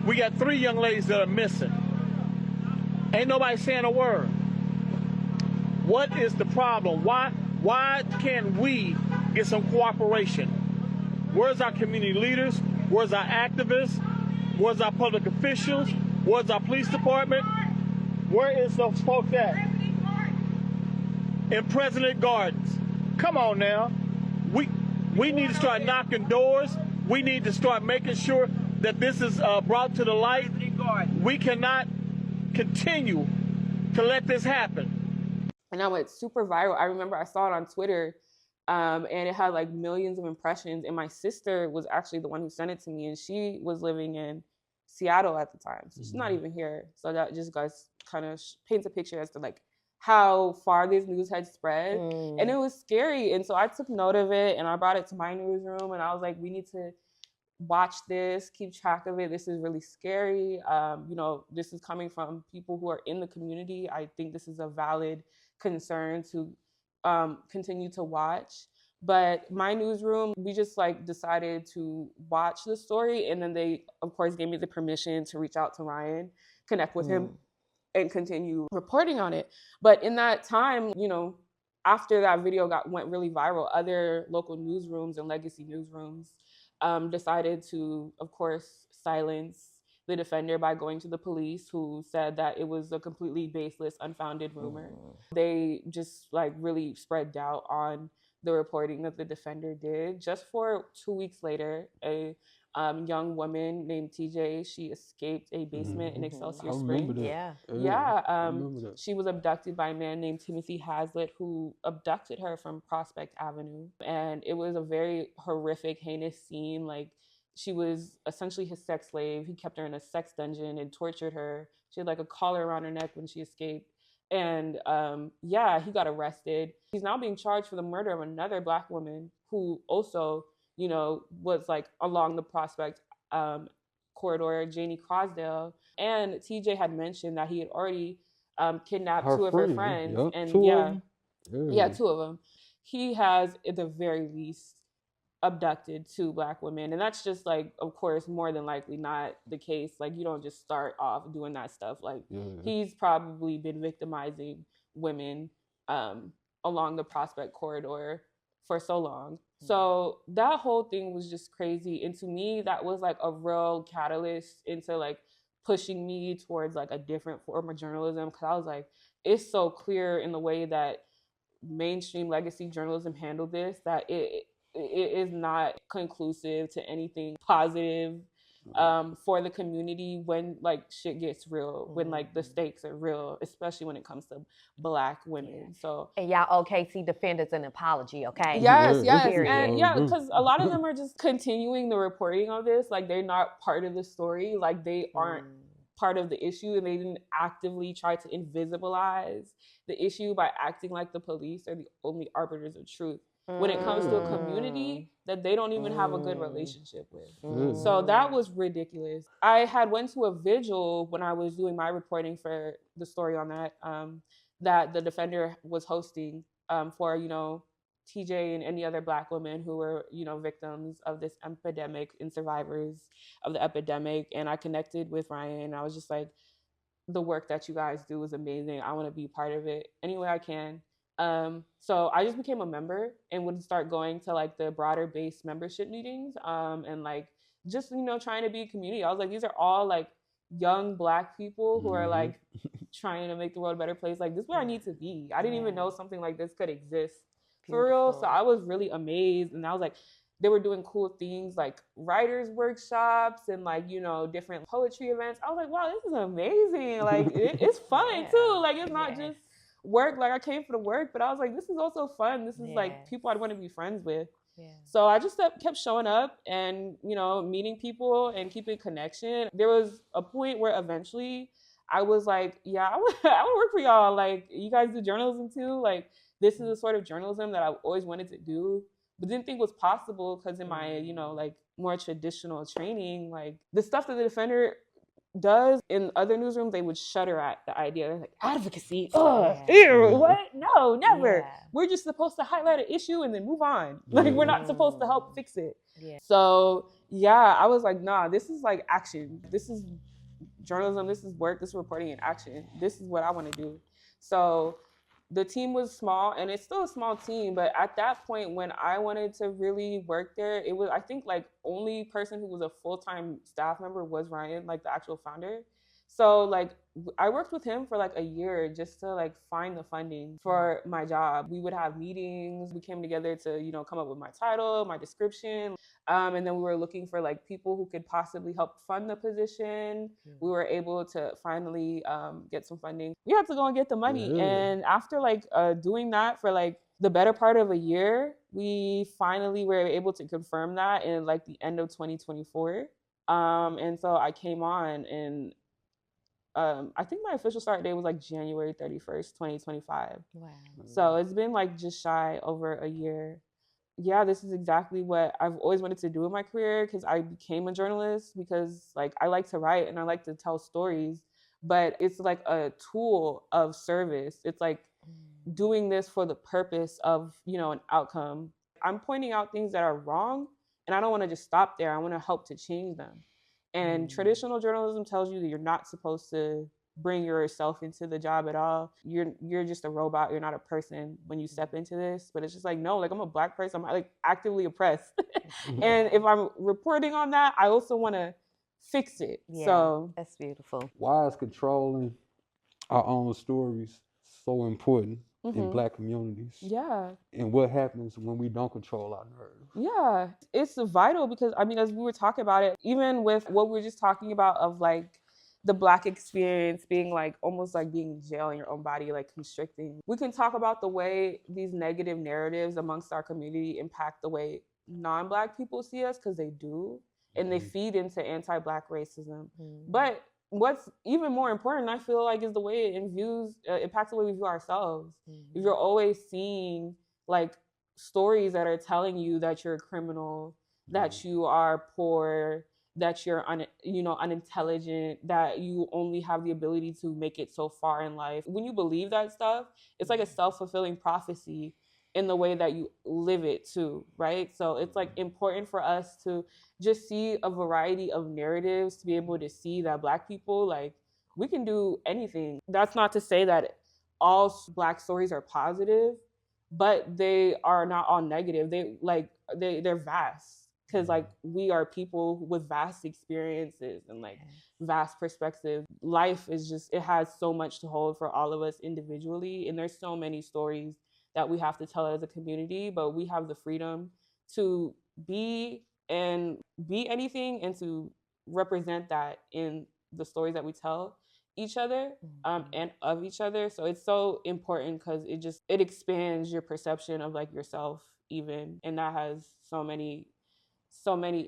We got 3 young ladies that are missing. Ain't nobody saying a word. What is the problem? Why can't we get some cooperation? Where's our community leaders? Where's our activists? Where's our public officials? Where's our police department? Where is those folks at? In President Gardens. Come on now. We need to start knocking doors. We need to start making sure that this is brought to the light. We cannot continue to let this happen. And I went super viral. I remember I saw it on Twitter, and it had like millions of impressions. And my sister was actually the one who sent it to me, and she was living in Seattle at the time. So she's not even here. So that just kind of paints a picture as to like how far this news had spread. And it was scary. And so I took note of it and I brought it to my newsroom, and I was like, we need to watch this, keep track of it. This is really scary. You know, this is coming from people who are in the community. I think this is a valid concern to continue to watch. But my newsroom, we just like decided to watch the story, and then they of course gave me the permission to reach out to Ryan, connect with him, and continue reporting on it. But in that time, you know, after that video went really viral, other local newsrooms and legacy newsrooms decided to, of course, silence the defender by going to the police, who said that it was a completely baseless, unfounded rumor. They just like really spread doubt on the reporting that the defender did. Just for 2 weeks later, a young woman named TJ, she escaped a basement in Excelsior Springs. She was abducted by a man named Timothy Hazlitt, who abducted her from Prospect Avenue. And it was a very horrific, heinous scene. Like, she was essentially his sex slave. He kept her in a sex dungeon and tortured her. She had like a collar around her neck when she escaped. And he got arrested. He's now being charged for the murder of another Black woman who also, you know, was like along the Prospect corridor, Janie Crosdale. And TJ had mentioned that he had already kidnapped two of her friends. Yep. And two of them. He has, at the very least, abducted 2 Black women. And that's just like, of course, more than likely not the case. Like, you don't just start off doing that stuff. Like, he's probably been victimizing women along the Prospect corridor for so long. So that whole thing was just crazy. And to me, that was like a real catalyst into like pushing me towards like a different form of journalism. Cause I was like, it's so clear in the way that mainstream legacy journalism handled this that it is not conclusive to anything positive for the community when like shit gets real, when like the stakes are real, especially when it comes to Black women. So and y'all OKC defenders an apology, okay? Yes, and because a lot of them are just continuing the reporting of this, like they're not part of the story, like they aren't part of the issue, and they didn't actively try to invisibilize the issue by acting like the police are the only arbiters of truth when it comes to a community that they don't even have a good relationship with. So that was ridiculous. I had went to a vigil when I was doing my reporting for the story on that, that the defender was hosting for, you know, TJ and any other Black women who were, you know, victims of this epidemic and survivors of the epidemic. And I connected with Ryan, and I was just like, the work that you guys do is amazing. I want to be part of it any way I can. So I just became a member and would start going to like the broader base membership meetings, and like just, you know, trying to be a community. I was like, these are all like young Black people who are like trying to make the world a better place. Like, this is where I need to be. I didn't even know something like this could exist for real. So I was really amazed, and I was like, they were doing cool things like writers workshops and like, you know, different poetry events. I was like, wow, this is amazing. Like it's fun too. Like, it's not just work. Like, I came for the work, but I was like, this is also fun. This is like people I'd want to be friends with. So I just kept showing up and, you know, meeting people and keeping connection. There was a point where eventually I was like, yeah, I would work for y'all. Like, you guys do journalism too. Like, this is the sort of journalism that I've always wanted to do, but didn't think was possible because in my, like more traditional training, like the stuff that the Defender does in other newsrooms, they would shudder at the idea. They're like, advocacy, ew, what? No, never. Yeah. We're just supposed to highlight an issue and then move on. Like, we're not supposed to help fix it. Yeah. So yeah, I was like, nah, this is like action. This is journalism. This is work. This is reporting in action. This is what I want to do. So the team was small, and it's still a small team, but at that point when I wanted to really work there, it was, I think, like, only person who was a full-time staff member was Ryan, like the actual founder. So like I worked with him for like a year just to like find the funding for my job. We would have meetings. We came together to, come up with my title, my description. And then we were looking for like people who could possibly help fund the position. We were able to finally get some funding. We had to go and get the money. Yeah. And after like doing that for like the better part of a year, we finally were able to confirm that in like the end of 2024. And so I came on, and I think my official start date was like January 31st, 2025. Wow. So it's been like just shy over a year. Yeah, this is exactly what I've always wanted to do in my career, because I became a journalist because like I like to write and I like to tell stories, but it's like a tool of service. It's like doing this for the purpose of, an outcome. I'm pointing out things that are wrong, and I don't want to just stop there. I want to help to change them. And traditional journalism tells you that you're not supposed to bring yourself into the job at all. You're just a robot. You're not a person when you step into this. But it's just like, no, like I'm a Black person. I'm like actively oppressed. And if I'm reporting on that, I also want to fix it. Yeah, so that's beautiful. Why is controlling our own stories so important in Black communities? Yeah. And what happens when we don't control our nerves? Yeah, it's vital because, I mean, as we were talking about it, even with what we were just talking about of like the Black experience being like almost like being in jail in your own body, like constricting. We can talk about the way these negative narratives amongst our community impact the way non-Black people see us, because they do, and they feed into anti-Black racism. But what's even more important, I feel like, is the way it impacts the way we view ourselves. If you're always seeing like stories that are telling you that you're a criminal, that you are poor, that you're unintelligent, that you only have the ability to make it so far in life. When you believe that stuff, it's like a self-fulfilling prophecy in the way that you live it too, right? So it's like important for us to just see a variety of narratives, to be able to see that Black people, like, we can do anything. That's not to say that all Black stories are positive, but they are not all negative. They're vast, because like we are people with vast experiences and like vast perspectives. Life is just, it has so much to hold for all of us individually, and there's so many stories that we have to tell as a community, but we have the freedom to be anything and to represent that in the stories that we tell each other and of each other. So it's so important because it expands your perception of like yourself even, and that has so many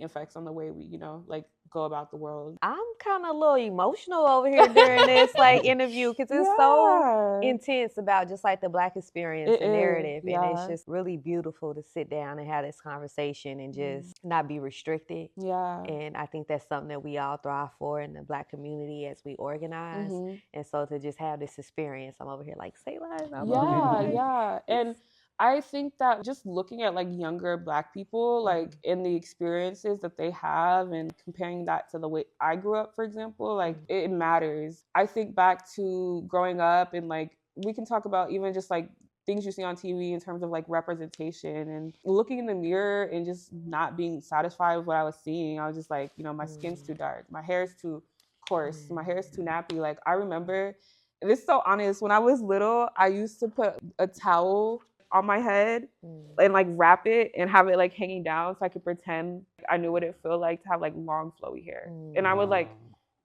effects on the way we like go about the world. I'm kind of a little emotional over here during this like interview, because it's so intense about just like the Black experience and narrative. And it's just really beautiful to sit down and have this conversation and just not be restricted. Yeah. And I think that's something that we all thrive for in the Black community as we organize. And so to just have this experience, I'm over here like, say less. Yeah. And I think that just looking at like younger Black people, like in the experiences that they have and comparing that to the way I grew up, for example, like it matters. I think back to growing up, and like we can talk about even just like things you see on TV in terms of like representation, and looking in the mirror and just not being satisfied with what I was seeing. I was just like, my skin's too dark, my hair is too coarse, my hair is too nappy. Like I remember, and this is so honest, when I was little, I used to put a towel on my head and like wrap it and have it like hanging down so I could pretend I knew what it felt like to have like long flowy hair. And I would like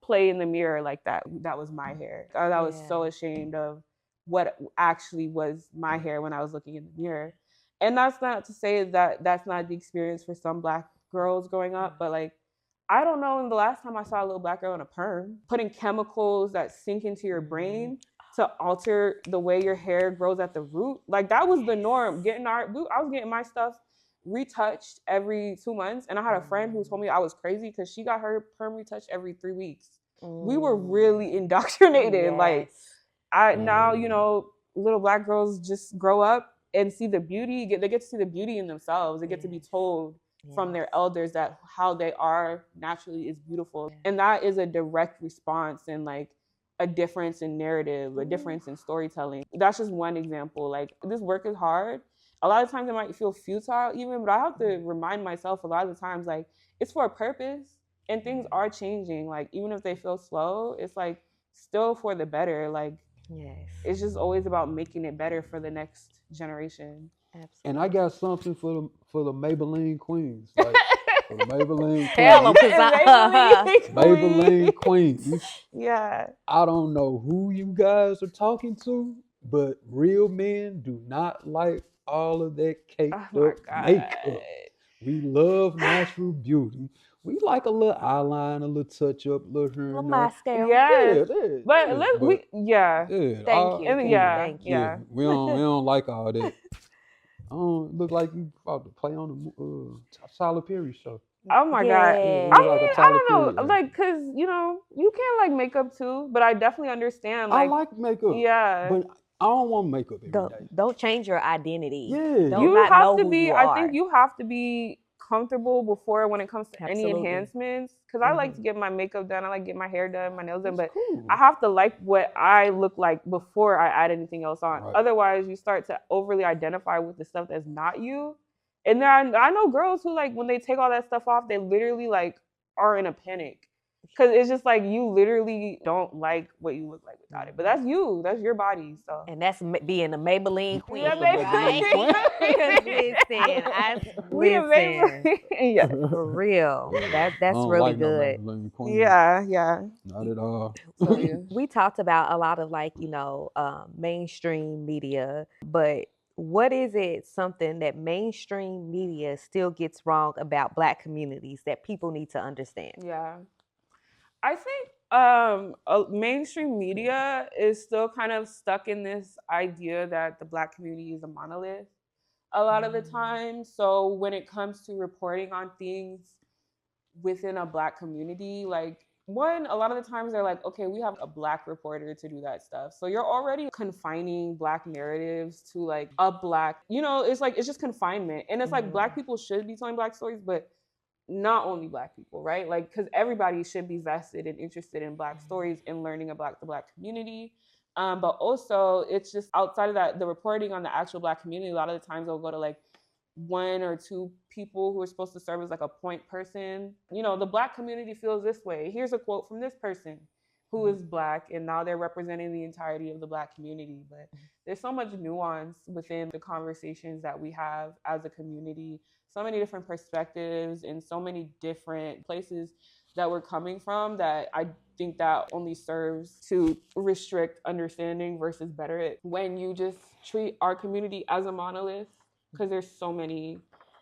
play in the mirror like that was my hair. I was so ashamed of what actually was my hair when I was looking in the mirror. And that's not to say that that's not the experience for some Black girls growing up, but like I don't know the last time I saw a little black girl in a perm, putting chemicals that sink into your brain to alter the way your hair grows at the root. Like that was the norm. I was getting my stuff retouched every 2 months, and I had a friend who told me I was crazy because she got her perm retouched every 3 weeks. We were really indoctrinated. Like now, little black girls just grow up and see the beauty. They get to see the beauty in themselves. They get to be told from their elders that how they are naturally is beautiful, and that is a direct response and like a difference in narrative, a difference in storytelling. That's just one example. Like this work is hard. A lot of times it might feel futile even, but I have to remind myself a lot of the times like it's for a purpose and things are changing. Like even if they feel slow, it's like still for the better. Like it's just always about making it better for the next generation. Absolutely. And I got something for the Maybelline queens. Like for the Maybelline Tell queens. them, Maybelline queens. Yeah. I don't know who you guys are talking to, but real men do not like all of that caked up makeup. We love natural beauty. We like a little eyeliner, a little touch up, a little here and there. mascara. Yes. Yeah, But yeah, let's but yeah. Thank you. And Thank you. yeah. We don't like all that. Look like you about to play on the Tyler Perry show. Oh my God. Yeah. I Look like a mean, I Tyler don't know, Perry. like, cause you can like makeup too, but I definitely understand. Like, I like makeup. Yeah. But I don't want makeup every day. Don't change your identity. Yeah. Don't You not have know to who be. you I are. think you have to be comfortable before when it comes to any Absolutely. enhancements. Cause I like to get my makeup done. I like to get my hair done, my nails done, but cool. I have to like what I look like before I add anything else on. Right. Otherwise, you start to overly identify with the stuff that's not you. And then I know girls who like when they take all that stuff off, they literally like are in a panic. Cause it's just like you literally don't like what you look like without it. But that's you. That's your body. So And that's being a Maybelline queen. Yeah, right? we a Maybelline. Yeah. For real. That's I don't really like no good. Maybelline queen. Yeah. Not at all. We talked about a lot of like, mainstream media, but what is it something that mainstream media still gets wrong about Black communities that people need to understand? Yeah. I think mainstream media is still kind of stuck in this idea that the Black community is a monolith a lot of the time. So when it comes to reporting on things within a Black community, like a lot of the times they're like, okay, we have a Black reporter to do that stuff. So you're already confining Black narratives to like a Black, it's just confinement. And it's like Black people should be telling Black stories, but not only Black people, right? Like, because everybody should be vested and interested in Black stories and learning about the Black community. But also, it's just outside of that, the reporting on the actual Black community, a lot of the times they'll go to like 1 or 2 people who are supposed to serve as like a point person. The Black community feels this way. Here's a quote from this person who is Black, and now they're representing the entirety of the Black community. But there's so much nuance within the conversations that we have as a community, so many different perspectives and so many different places that we're coming from that I think that only serves to restrict understanding versus better it when you just treat our community as a monolith, because there's so many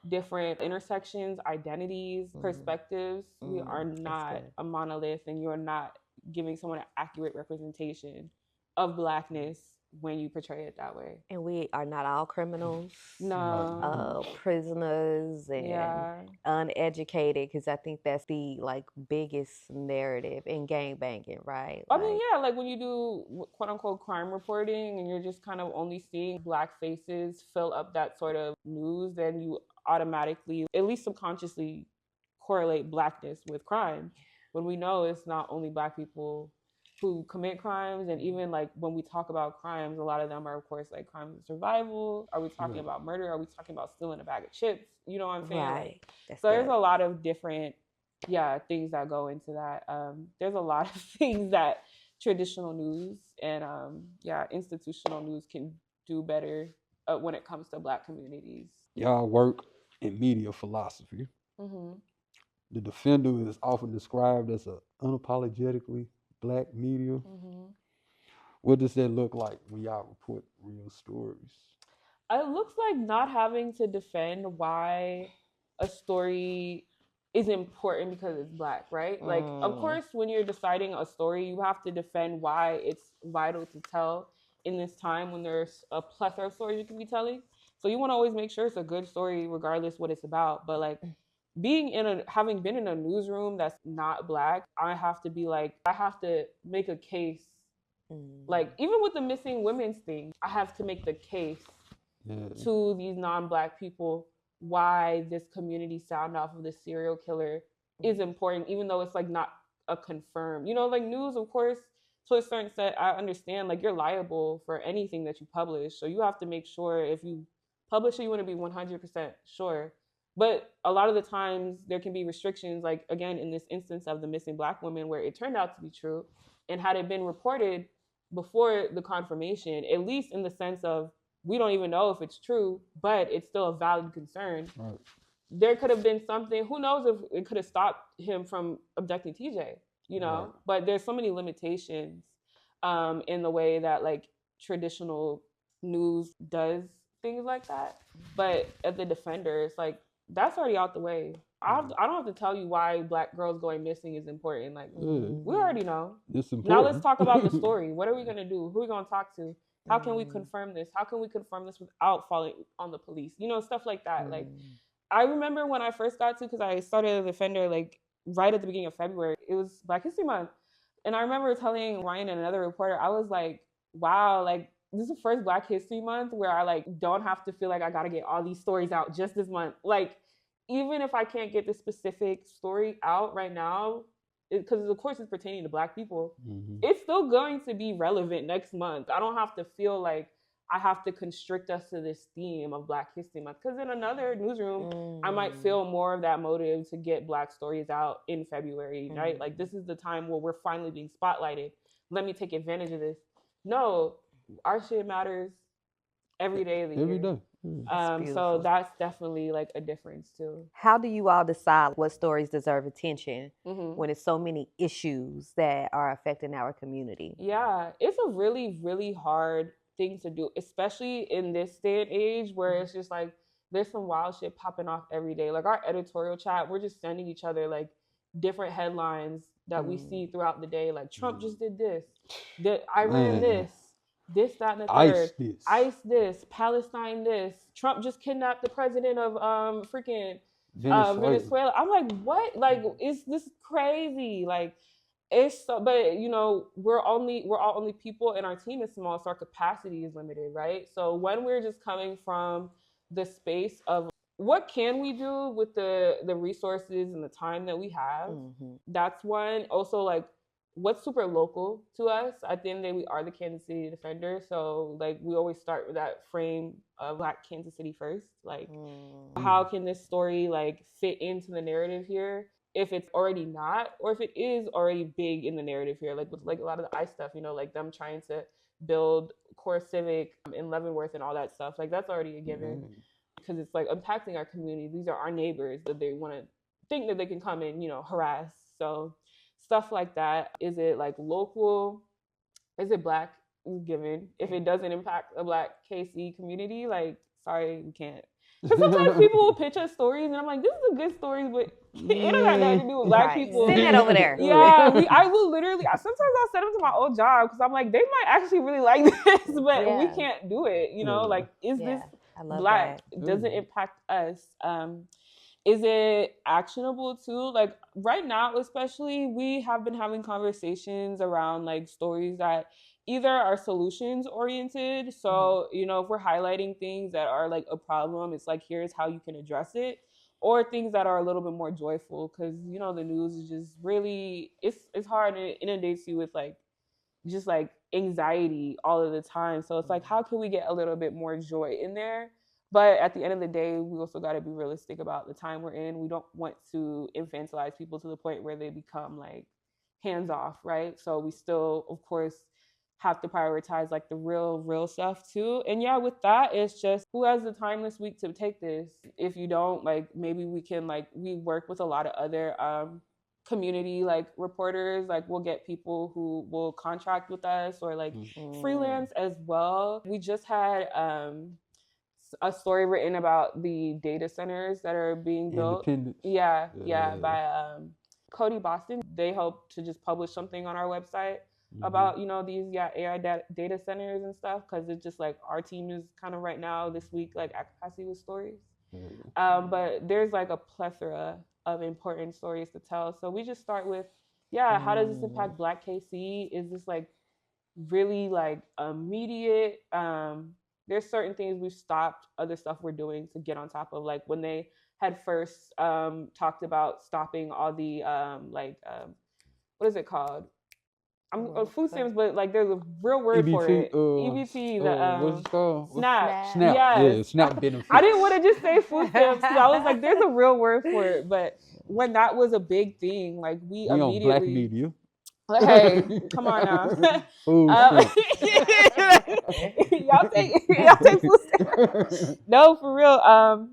different intersections, identities, perspectives. We are not a monolith, and you're not giving someone an accurate representation of Blackness when you portray it that way. And we are not all criminals. No. Prisoners and uneducated, because I think that's the like biggest narrative in gangbanging, right? I mean, yeah, like when you do quote unquote crime reporting and you're just kind of only seeing Black faces fill up that sort of news, then you automatically, at least subconsciously, correlate Blackness with crime. When we know it's not only Black people who commit crimes, and even like when we talk about crimes, a lot of them are of course like crimes of survival. Are we talking about murder? Are we talking about stealing a bag of chips? You know what I'm saying? Right. So there's a lot of different things that go into that. There's a lot of things that traditional news and institutional news can do better when it comes to Black communities. Y'all work in media philosophy. The Defender is often described as a unapologetically Black media. What does that look like when y'all report real stories? It looks like not having to defend why a story is important because it's Black, right? Like, of course, when you're deciding a story, you have to defend why it's vital to tell in this time when there's a plethora of stories you can be telling. So you want to always make sure it's a good story, regardless what it's about. But like, having been in a newsroom that's not Black, I have to make a case. Like, even with the missing women's thing, I have to make the case to these non-Black people why this community sound off of the serial killer is important, even though it's like not a confirmed, like news, of course, to a certain extent, I understand, like, you're liable for anything that you publish. So you have to make sure if you publish it, you want to be 100% sure. But a lot of the times there can be restrictions, like, again, in this instance of the missing Black women, where it turned out to be true. And had it been reported before the confirmation, at least in the sense of, we don't even know if it's true, but it's still a valid concern. Right. There could have been something, who knows if it could have stopped him from abducting TJ, Right. But there's so many limitations in the way that, like, traditional news does things like that. But at the Defender, it's like, that's already out the way. I don't have to tell you why Black girls going missing is important. Like, we already know. It's important. Now let's talk about the story. What are we going to do? Who are we going to talk to? How can we confirm this? How can we confirm this without falling on the police? Stuff like that. Like, I remember when I first got to, because I started a Defender like right at the beginning of February. It was Black History Month. And I remember telling Ryan and another reporter, I was like, wow, like, this is the first Black History Month where I like don't have to feel like I got to get all these stories out just this month. Like, even if I can't get the specific story out right now, because of course it's pertaining to Black people, it's still going to be relevant next month. I don't have to feel like I have to constrict us to this theme of Black History Month. Because in another newsroom, I might feel more of that motive to get Black stories out in February, right? Like, this is the time where we're finally being spotlighted. Let me take advantage of this. No, our shit matters every day of the year. Every day. So that's definitely like a difference too. How do you all decide what stories deserve attention when it's so many issues that are affecting our community? Yeah, it's a really, really hard thing to do, especially in this day and age where it's just like there's some wild shit popping off every day. Like, our editorial chat, we're just sending each other like different headlines that we see throughout the day. Like, Trump just did this, Iran this, that, and the third. ICE this, Palestine this. Trump just kidnapped the president of freaking Venezuela. I'm like, what? Like, is this crazy? Like, it's so, but we're all only people, and our team is small, so our capacity is limited, right? So when we're just coming from the space of what can we do with the resources and the time that we have, that's one. Also, like, what's super local to us. At the end of the day, we are the Kansas City Defender. So, like, we always start with that frame of Black Kansas City first. Like, how can this story, like, fit into the narrative here? If it's already not, or if it is already big in the narrative here, like with like a lot of the ICE stuff, like them trying to build core civic in Leavenworth and all that stuff. Like, that's already a given because it's like impacting our community. These are our neighbors that they want to think that they can come and, harass. So stuff like that. Is it like local? Is it Black? Given. If it doesn't impact a Black KC community, like, sorry, we can't. Because sometimes people will pitch us stories, and I'm like, this is a good story, but it don't have nothing to do with Black people. Send it over there. Yeah, I will literally, sometimes I'll send them to my old job, because I'm like, they might actually really like this, but we can't do it, like, is this Black? Does it impact us? Is it actionable too? Like, right now, especially, we have been having conversations around like stories that either are solutions oriented. So, if we're highlighting things that are like a problem, it's like, here's how you can address it. Or things that are a little bit more joyful, because, the news is just really, it's hard, and it inundates you with like, just like anxiety all of the time. So it's like, how can we get a little bit more joy in there? But at the end of the day, we also got to be realistic about the time we're in. We don't want to infantilize people to the point where they become like hands off, right? So we still, of course, have to prioritize like the real stuff too. And yeah, with that, it's just who has the time this week to take this? If you don't, like, maybe we can we work with a lot of other community like reporters. Like, we'll get people who will contract with us or like freelance as well. We just had a story written about the data centers that are being built. Independence. Yeah, by Cody Boston. They helped to just publish something on our website about these AI data centers and stuff, because it's just like our team is kind of right now this week like at capacity with stories. But there's like a plethora of important stories to tell. So we just start with, how does this impact Black KC? Is this like really like immediate? There's certain things we've stopped, other stuff we're doing to get on top of, like when they had first talked about stopping all the what is it called? Food stamps, but like there's a real word EBT, for it. EBT, what's it called? SNAP. SNAP. Yes. Yeah, SNAP benefits. I didn't want to just say food stamps because I was like, there's a real word for it. But when that was a big thing, like we immediately. On Black media. Hey, come on now. Y'all take food stamps. No, for real.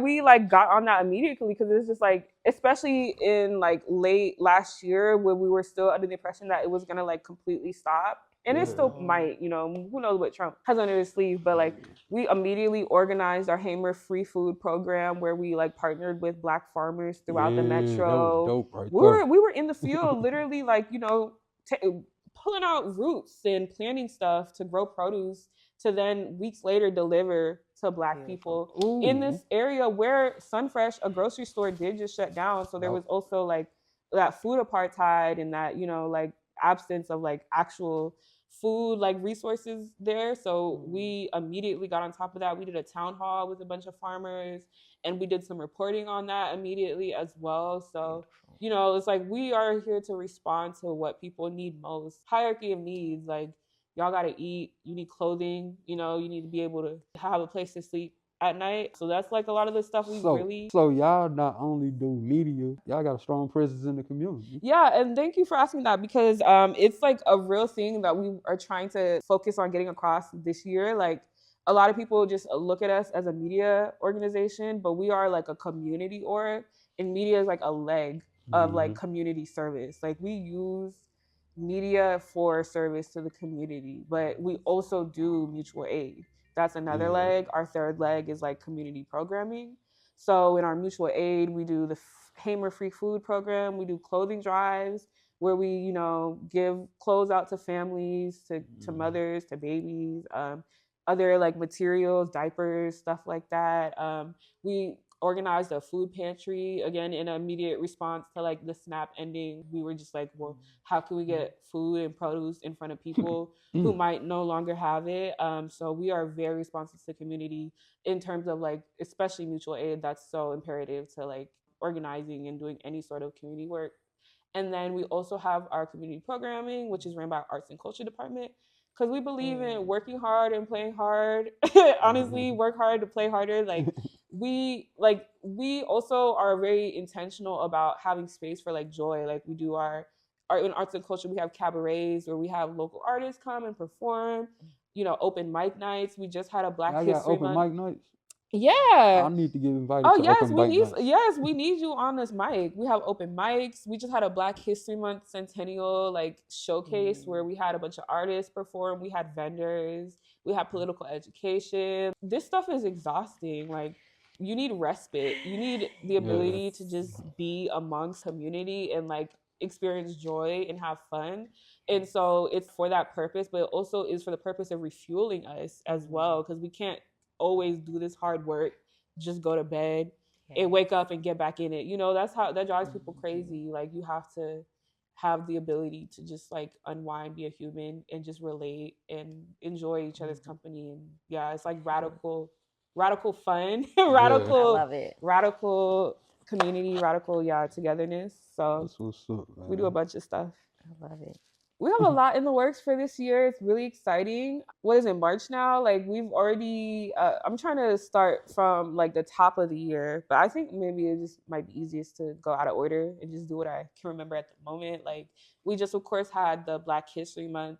We like got on that immediately because it's just like, especially in like late last year when we were still under the impression that it was gonna like completely stop. And it still might, who knows what Trump has under his sleeve, but like we immediately organized our Hamer free food program where we like partnered with Black farmers throughout the metro. That was dope right there. We were in the field literally like, pulling out roots and planting stuff to grow produce to then weeks later deliver to Black people in this area where Sunfresh, a grocery store, did just shut down. So there was also like that food apartheid and that, like absence of like actual food like resources there. So we immediately got on top of that. We did a town hall with a bunch of farmers and we did some reporting on that immediately as well. So it's like we are here to respond to what people need most. Hierarchy of needs, like y'all gotta eat, you need clothing, you need to be able to have a place to sleep at night. So that's like a lot of the stuff So y'all not only do media, y'all got a strong presence in the community. Yeah, and thank you for asking that because it's like a real thing that we are trying to focus on getting across this year. Like a lot of people just look at us as a media organization, but we are like a community org, and media is like a leg of like community service. Like we use media for service to the community, but we also do mutual aid. That's another leg. Our third leg is like community programming. So in our mutual aid, we do the Hamer free food program. We do clothing drives where we, give clothes out to families, to mothers, to babies, other like materials, diapers, stuff like that. We organized a food pantry, again, in an immediate response to like the SNAP ending. We were just like, well, how can we get food and produce in front of people who might no longer have it? So we are very responsive to the community in terms of like, especially mutual aid. That's so imperative to like organizing and doing any sort of community work. And then we also have our community programming, which is ran by our arts and culture department, because we believe in working hard and playing hard. Honestly, work hard to play harder. Like we also are very intentional about having space for like joy. Like we do our in arts and culture, we have cabarets where we have local artists come and perform, open mic nights. We just had a Black History Month. Open mic nights. Yeah, I need to get invited to open mic nights. Yes, we need you on this mic. We have open mics. We just had a Black History Month centennial like showcase where we had a bunch of artists perform. We had vendors. We had political education. This stuff is exhausting. Like you need respite. You need the ability to just be amongst community and like experience joy and have fun. And so it's for that purpose, but it also is for the purpose of refueling us as well, because we can't always do this hard work, just go to bed and wake up and get back in it. That drives people crazy. Like you have to have the ability to just like unwind, be a human, and just relate and enjoy each other's company. And it's like radical fun, radical, I love it. Radical community, radical togetherness. So that's what's up, man. We do a bunch of stuff. I love it. We have a lot in the works for this year. It's really exciting. What is it, March now? Like we've already, I'm trying to start from like the top of the year, but I think maybe it just might be easiest to go out of order and just do what I can remember at the moment. Like we just, of course, had the Black History Month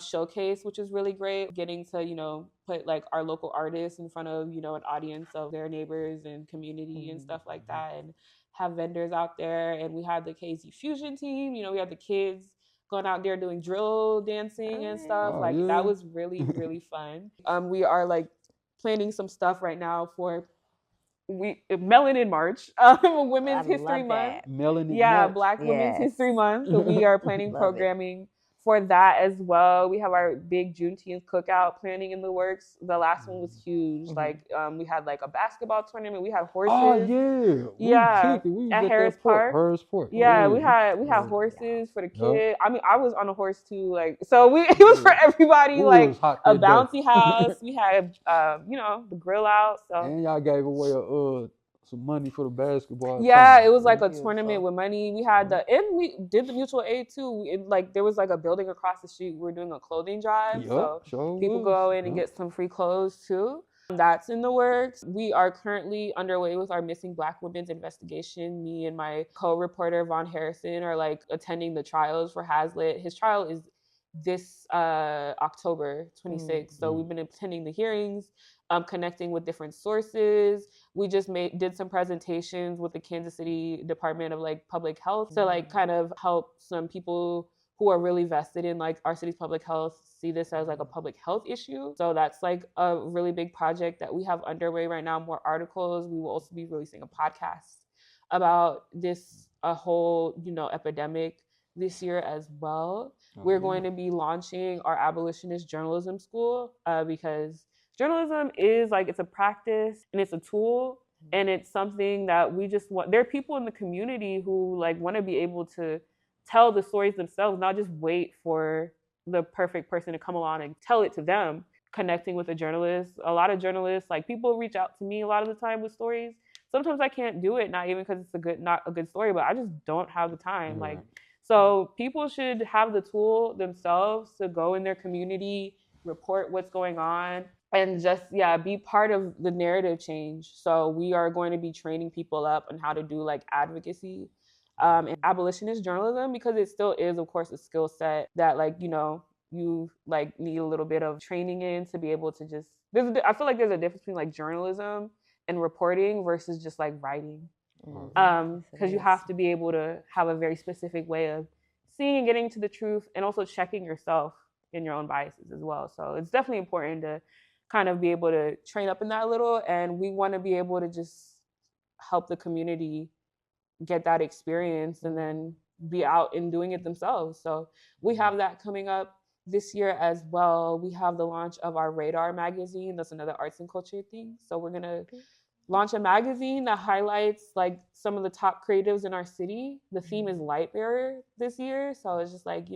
showcase, which is really great. Getting to, put like our local artists in front of, an audience of their neighbors and community and stuff like that, and have vendors out there. And we had the KZ Fusion team, we had the kids going out there doing drill dancing and stuff. That was really, really fun. We are like planning some stuff right now for Melanin March, Women's History Month. Melanin Yeah, March. Black Women's Yes. History Month. So we are planning Love it. programming for that as well. We have our big Juneteenth cookout planning in the works. The last one was huge. Like we had like a basketball tournament. We had horses. Oh yeah. Yeah, We kicked it. We was at at Harris that port. Park. Harris Port. Yeah, we had horses for the kid. I mean, I was on a horse too. Like, so it was for everybody. We like was hot a that day. bouncy house. We had the grill out. So And y'all gave away some money for the basketball. yeah, tournament. it was like a Beautiful. tournament with money. We had we did the mutual aid too. There was like a building across the street. We were doing a clothing drive, Yup, so sure people was. go in and Yup. get some free clothes too. That's in the works. We are currently underway with our missing Black women's investigation. Me and my co-reporter Vaughn Harrison are like attending the trials for Hazlitt. His trial is this October 26th. So we've been attending the hearings, connecting with different sources. We just did some presentations with the Kansas City Department of like Public Health to like kind of help some people who are really vested in like our city's public health see this as like a public health issue. So that's like a really big project that we have underway right now. More articles. We will also be releasing a podcast about this whole epidemic this year as well. We're going to be launching our abolitionist journalism school because journalism is like, it's a practice and it's a tool and it's something that we just want. There are people in the community who like want to be able to tell the stories themselves, not just wait for the perfect person to come along and tell it to them. Connecting with a journalist, a lot of journalists, like people reach out to me a lot of the time with stories. Sometimes I can't do it, not even because it's not a good story, but I just don't have the time. Like, so people should have the tool themselves to go in their community, report what's going on, and just be part of the narrative change. So we are going to be training people up on how to do like advocacy and abolitionist journalism, because it still is, of course, a skill set that like you like need a little bit of training in to be able to just. I feel like there's a difference between like journalism and reporting versus just like writing. Because you have to be able to have a very specific way of seeing and getting to the truth, and also checking yourself in your own biases as well. So it's definitely important to kind of be able to train up in that a little, and we want to be able to just help the community get that experience and then be out and doing it themselves. So we have that coming up this year as well. We have the launch of our Radar magazine. That's another arts and culture thing. So we're gonna launch a magazine that highlights like some of the top creatives in our city. The theme is light bearer this year. So it's just like,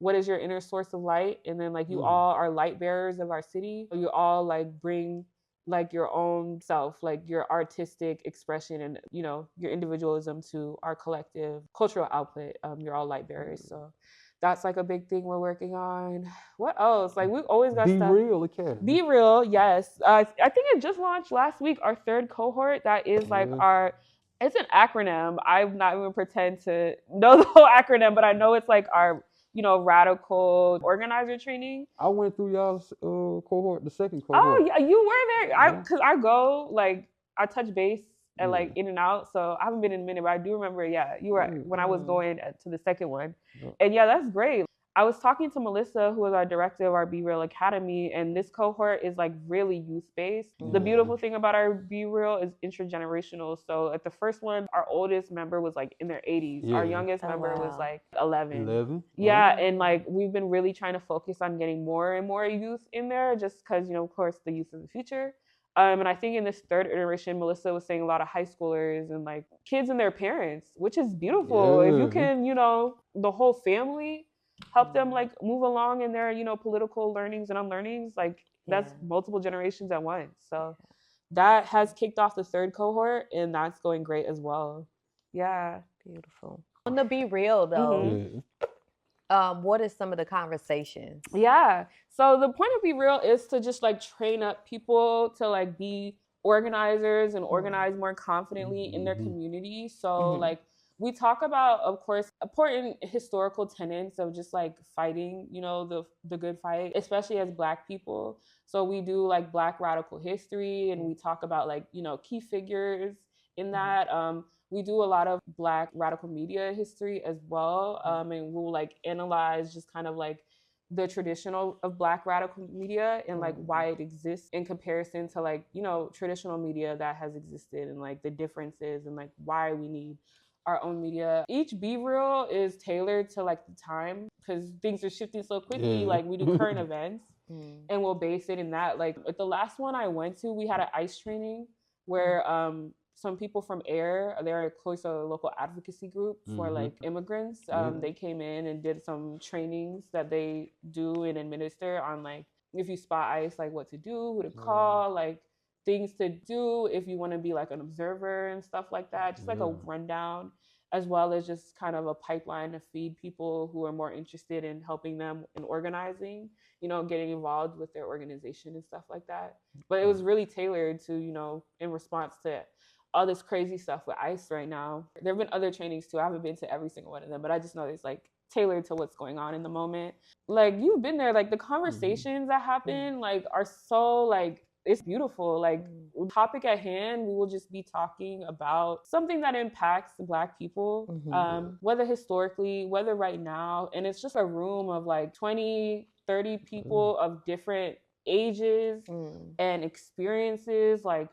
what is your inner source of light? And then like you all are light bearers of our city. You all like bring like your own self, like your artistic expression and your individualism to our collective cultural output. You're all light bearers. So that's like a big thing we're working on. What else? Like we've always got stuff. Be Real Academy. Be Real, yes. I think it just launched last week, our third cohort. That is like it's an acronym. I'm not even pretend to know the whole acronym, but I know it's like our, radical organizer training. I went through y'all's cohort, the second cohort. Oh yeah, you were there. Because I go, like, I touch base and like in and out. So I haven't been in a minute, but I do remember, you were when I was going to the second one. And that's great. I was talking to Melissa, who is our director of our Be Real Academy, and this cohort is like really youth-based. The beautiful thing about our Be Real is intergenerational. So at the first one, our oldest member was like in their 80s. Our youngest member was like 11. 11? Yeah, and like we've been really trying to focus on getting more and more youth in there, just because, of course, the youth of the future. And I think in this third iteration, Melissa was saying a lot of high schoolers and like kids and their parents, which is beautiful. If you can, the whole family, help them like move along in their, political learnings and unlearnings, like that's multiple generations at once. So that has kicked off the third cohort, and that's going great as well. Yeah. Beautiful. On the Be Real though, what is some of the conversations? Yeah. So the point of Be Real is to just like train up people to like be organizers and organize more confidently in their community. So like we talk about, of course, important historical tenets of just like fighting, the good fight, especially as Black people. So we do like Black radical history, and we talk about like, key figures in that. We do a lot of Black radical media history as well. And we'll like analyze just kind of like the traditional of Black radical media and like why it exists in comparison to like, you know, traditional media that has existed, and like the differences and like why we need our own media. Each Be Real is tailored to like the time because things are shifting so quickly. Like we do current events and we'll base it in that. Like at the last one I went to, we had an ICE training where some people from AIR, they're of course a local advocacy group for like immigrants. They came in and did some trainings that they do and administer on like if you spot ICE, like what to do, who to call, like things to do if you want to be like an observer and stuff like that. Just like a rundown, as well as just kind of a pipeline to feed people who are more interested in helping them in organizing, you know, getting involved with their organization and stuff like that. But it was really tailored to, you know, in response to all this crazy stuff with ICE right now. There have been other trainings too. I haven't been to every single one of them, but I just know it's like tailored to what's going on in the moment. Like you've been there, like the conversations that happen like are so like, it's beautiful. Like topic at hand, we will just be talking about something that impacts Black people, whether historically, whether right now. And it's just a room of like 20, 30 people of different ages and experiences, like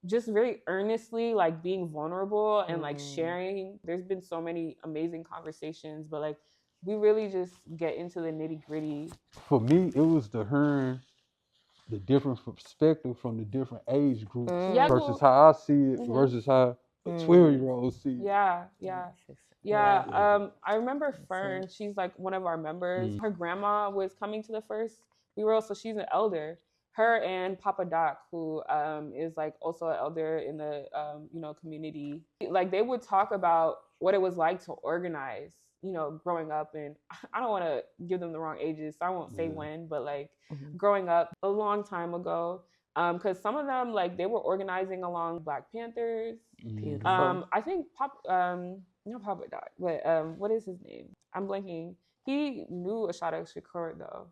just very earnestly like being vulnerable and like sharing. There's been so many amazing conversations, but like we really just get into the nitty gritty. For me, it was the different perspective from the different age groups versus how I see it versus how a 12-year-old see it. I remember Fern, she's like one of our members. Her grandma was coming to the first We Real, so she's an elder. Her and Papa Doc, who is like also an elder in the you know, community. Like they would talk about what it was like to organize, you know, growing up. And I don't want to give them the wrong ages, so I won't say when, but like growing up a long time ago. Because some of them, like they were organizing along Black Panthers. I think not Papa Doc, but what is his name? I'm blanking. He knew Ashada Shakur though.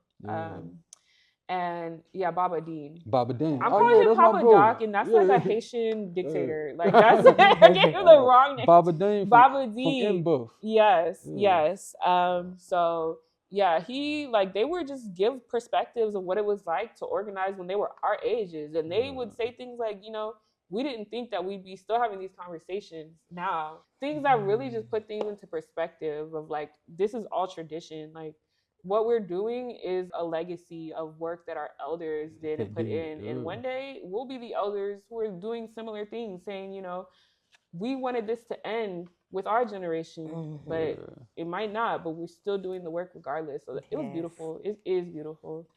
And yeah, Baba Dean. I'm calling him Papa Doc, and that's like a Haitian dictator. Like that's I gave him the wrong name. Baba Dean. Baba Dean. From yes. So yeah, he like they would just give perspectives of what it was like to organize when they were our ages, and they would say things like, you know, we didn't think that we'd be still having these conversations now. Things that really just put things into perspective of like this is all tradition. Like what we're doing is a legacy of work that our elders did and put in. And one day we'll be the elders who are doing similar things, saying, you know, we wanted this to end with our generation, but it might not, but we're still doing the work regardless. So it was beautiful. It is beautiful.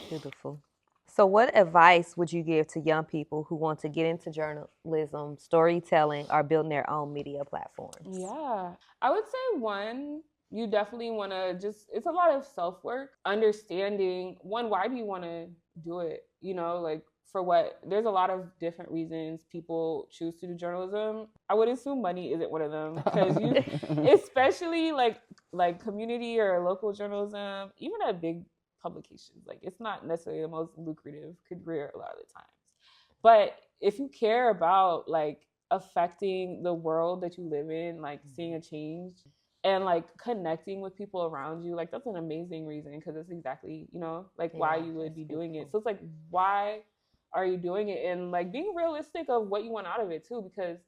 Beautiful. So what advice would you give to young people who want to get into journalism, storytelling, or building their own media platforms? Yeah, I would say one, you definitely want to just, it's a lot of self-work, understanding, one, why do you want to do it? You know, like for what? There's a lot of different reasons people choose to do journalism. I would assume money isn't one of them, because you, especially like community or local journalism, even at big publications, like it's not necessarily the most lucrative career a lot of the times. But if you care about like affecting the world that you live in, like seeing a change, and like connecting with people around you, like that's an amazing reason, because it's exactly, you know, like why you would be doing it. So it's like, why are you doing it? And like being realistic of what you want out of it too, because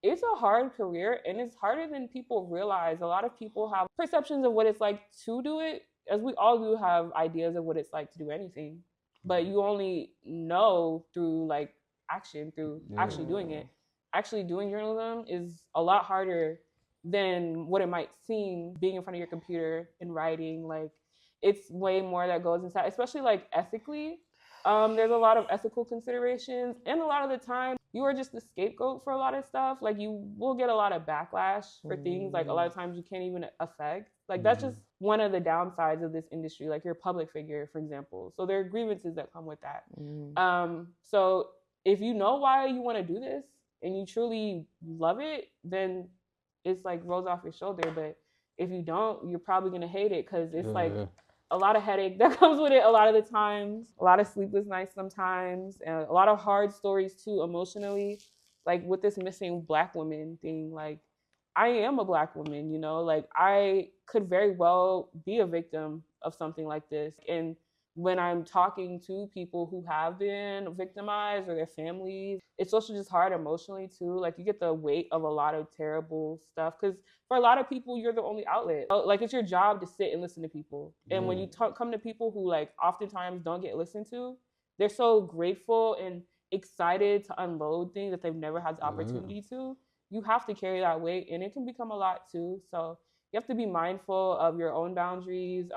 it's a hard career and it's harder than people realize. A lot of people have perceptions of what it's like to do it, as we all do have ideas of what it's like to do anything, but you only know through like action, through actually doing it. Actually doing journalism is a lot harder than what it might seem, being in front of your computer and writing. Like it's way more that goes inside, especially like ethically. There's a lot of ethical considerations, and a lot of the time you are just the scapegoat for a lot of stuff. Like you will get a lot of backlash for things like a lot of times you can't even affect. Like that's just one of the downsides of this industry. Like you're a public figure, for example, so there are grievances that come with that. So if you know why you want to do this and you truly love it, then it's like rolls off your shoulder. But if you don't, you're probably gonna hate it, because it's like a lot of headache that comes with it a lot of the times, a lot of sleepless nights sometimes, and a lot of hard stories too emotionally. Like with this missing Black woman thing, like I am a Black woman, you know, like I could very well be a victim of something like this. And when I'm talking to people who have been victimized or their families, it's also just hard emotionally too. Like you get the weight of a lot of terrible stuff because for a lot of people, you're the only outlet. Like it's your job to sit and listen to people. And when you come to people who like oftentimes don't get listened to, they're so grateful and excited to unload things that they've never had the opportunity to. You have to carry that weight, and it can become a lot too. So you have to be mindful of your own boundaries,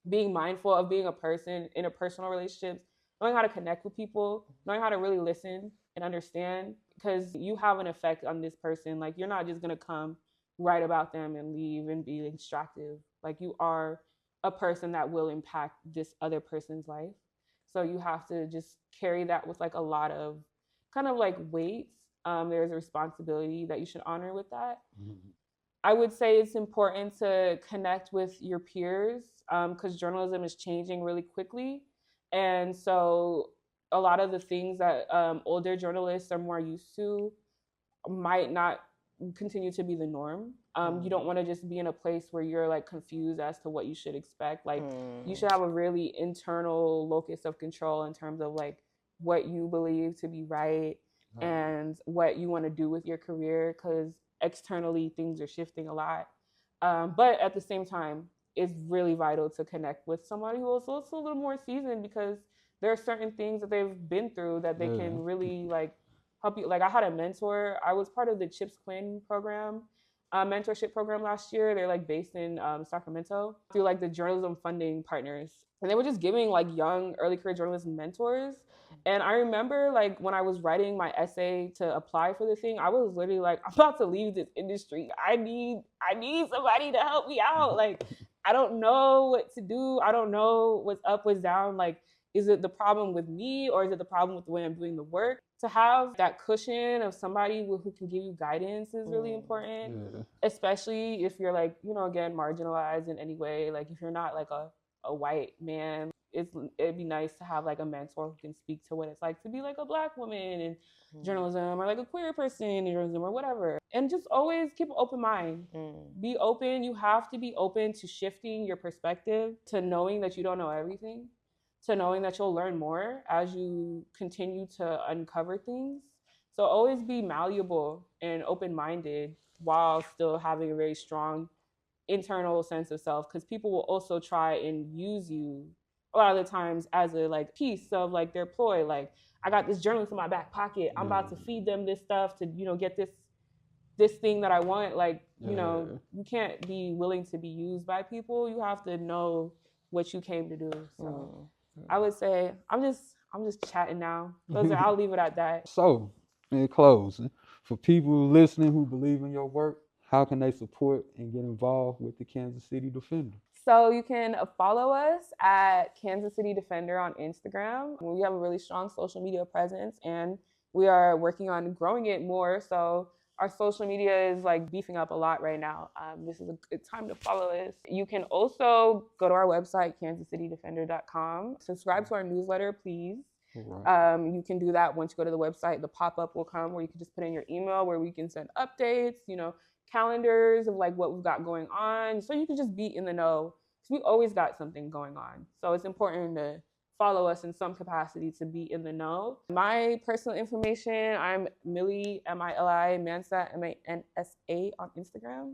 being mindful of being a person in a personal relationship, knowing how to connect with people, knowing how to really listen and understand, because you have an effect on this person. Like you're not just gonna come write about them and leave and be extractive. Like you are a person that will impact this other person's life. So you have to just carry that with like a lot of kind of like weight. There's a responsibility that you should honor with that. I would say it's important to connect with your peers because journalism is changing really quickly. And so a lot of the things that older journalists are more used to might not continue to be the norm. You don't want to just be in a place where you're like confused as to what you should expect. Like you should have a really internal locus of control in terms of like what you believe to be right and what you want to do with your career, because externally things are shifting a lot. But at the same time, it's really vital to connect with somebody who is also a little more seasoned, because there are certain things that they've been through that they can really like help you. Like I had a mentor. I was part of the CHIPS Quinn program, mentorship program last year. They're like based in Sacramento through like the journalism funding partners. And they were just giving like young early career journalists mentors. And I remember like when I was writing my essay to apply for the thing, I was literally like, I'm about to leave this industry. I need somebody to help me out. Like, I don't know what to do. I don't know what's up, what's down. Like, is it the problem with me or is it the problem with the way I'm doing the work? To have that cushion of somebody who can give you guidance is really important, especially if you're like, you know, again, marginalized in any way. Like if you're not like a white man, it'd be nice to have like a mentor who can speak to what it's like to be like a Black woman in journalism, or like a queer person in journalism, or whatever. And just always keep an open mind. Be open. You have to be open to shifting your perspective, to knowing that you don't know everything, to knowing that you'll learn more as you continue to uncover things. So always be malleable and open-minded while still having a very strong internal sense of self, because people will also try and use you a lot of the times as a like piece of like their ploy. Like, I got this journalist in my back pocket. I'm about to feed them this stuff to, you know, get this thing that I want. Like, you know, you can't be willing to be used by people. You have to know what you came to do. So I would say I'm just chatting now. I'll leave it at that. So, in closing, for people listening who believe in your work, how can they support and get involved with the Kansas City Defender? So you can follow us at Kansas City Defender on Instagram. We have a really strong social media presence, and we are working on growing it more. So our social media is like beefing up a lot right now. This is a good time to follow us. You can also go to our website, kansascitydefender.com. Subscribe to our newsletter, please. Right. You can do that once you go to the website. The pop-up will come where you can just put in your email, where we can send updates, you know, calendars of like what we've got going on. So you can just be in the know. So we always got something going on. So it's important to follow us in some capacity to be in the know. My personal information, I'm Mili, Mili Mansa, Mansa on Instagram.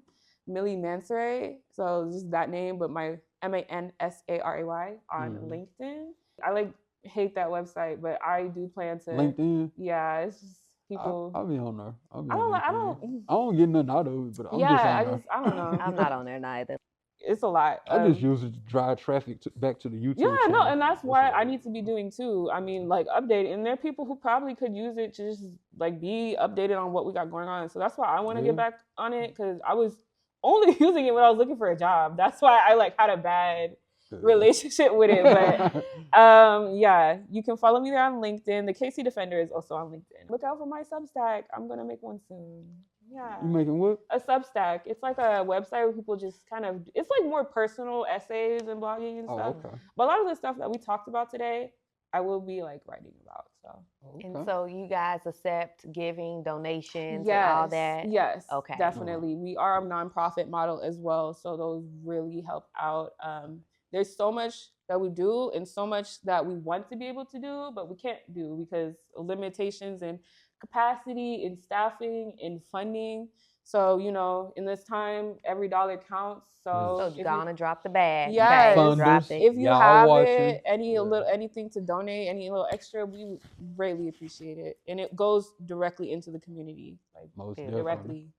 Mili Mansaray, so just that name, but my Mansaray on LinkedIn. I hate that website, but I do plan to. LinkedIn? Yeah, it's just people. I'll be on there. I don't get nothing out of it, but I'm just on there. I don't know. I'm not on there neither. It's a lot. I just use it to drive traffic back to the YouTube channel. No, and that's why I need to be doing too. I mean, like updating. And there are people who probably could use it to just like be updated on what we got going on. So that's why I want to get back on it, because I was only using it when I was looking for a job. That's why I like had a bad relationship with it. But yeah, you can follow me there on LinkedIn. The KC Defender is also on LinkedIn. Look out for my Substack. I'm gonna make one soon. Yeah. You making what? A Substack. It's like a website where people just kind of, it's like more personal essays and blogging and stuff. Okay. But a lot of the stuff that we talked about today, I will be like writing about. So And so you guys accept giving, donations, and all that? Yes, okay, definitely. We are a nonprofit model as well, so those really help out. There's so much that we do and so much that we want to be able to do, but we can't do because limitations in capacity, in staffing, in funding. So, in this time, every dollar counts. So you're gonna drop the bag. Yes. Drop it. If you have it, anything to donate, any little extra, we greatly appreciate it. And it goes directly into the community, like Most directly.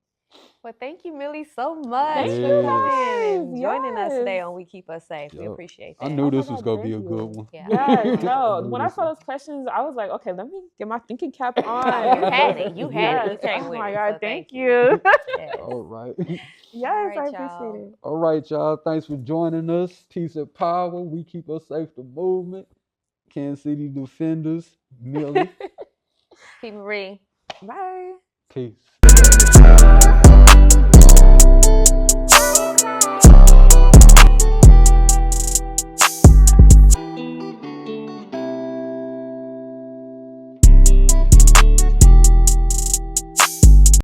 Well, thank you, Mili, so much Thank for you coming and joining us Yes. today on We Keep Us Safe. We appreciate that. I knew this my was God, gonna be a thank good you. one. Yeah. Yes, no. knew When I this saw one. those questions, I was like, okay, let me get my thinking cap on. You had it. You had it. You Yes. came Oh with my it. God, So thank you. Yes. All right. Yes, right, I y'all. appreciate it. All right, y'all. Thanks for joining us. Peace and power. We keep us safe. The movement. Kansas City Defenders. Mili. P. Marie. Bye. Peace.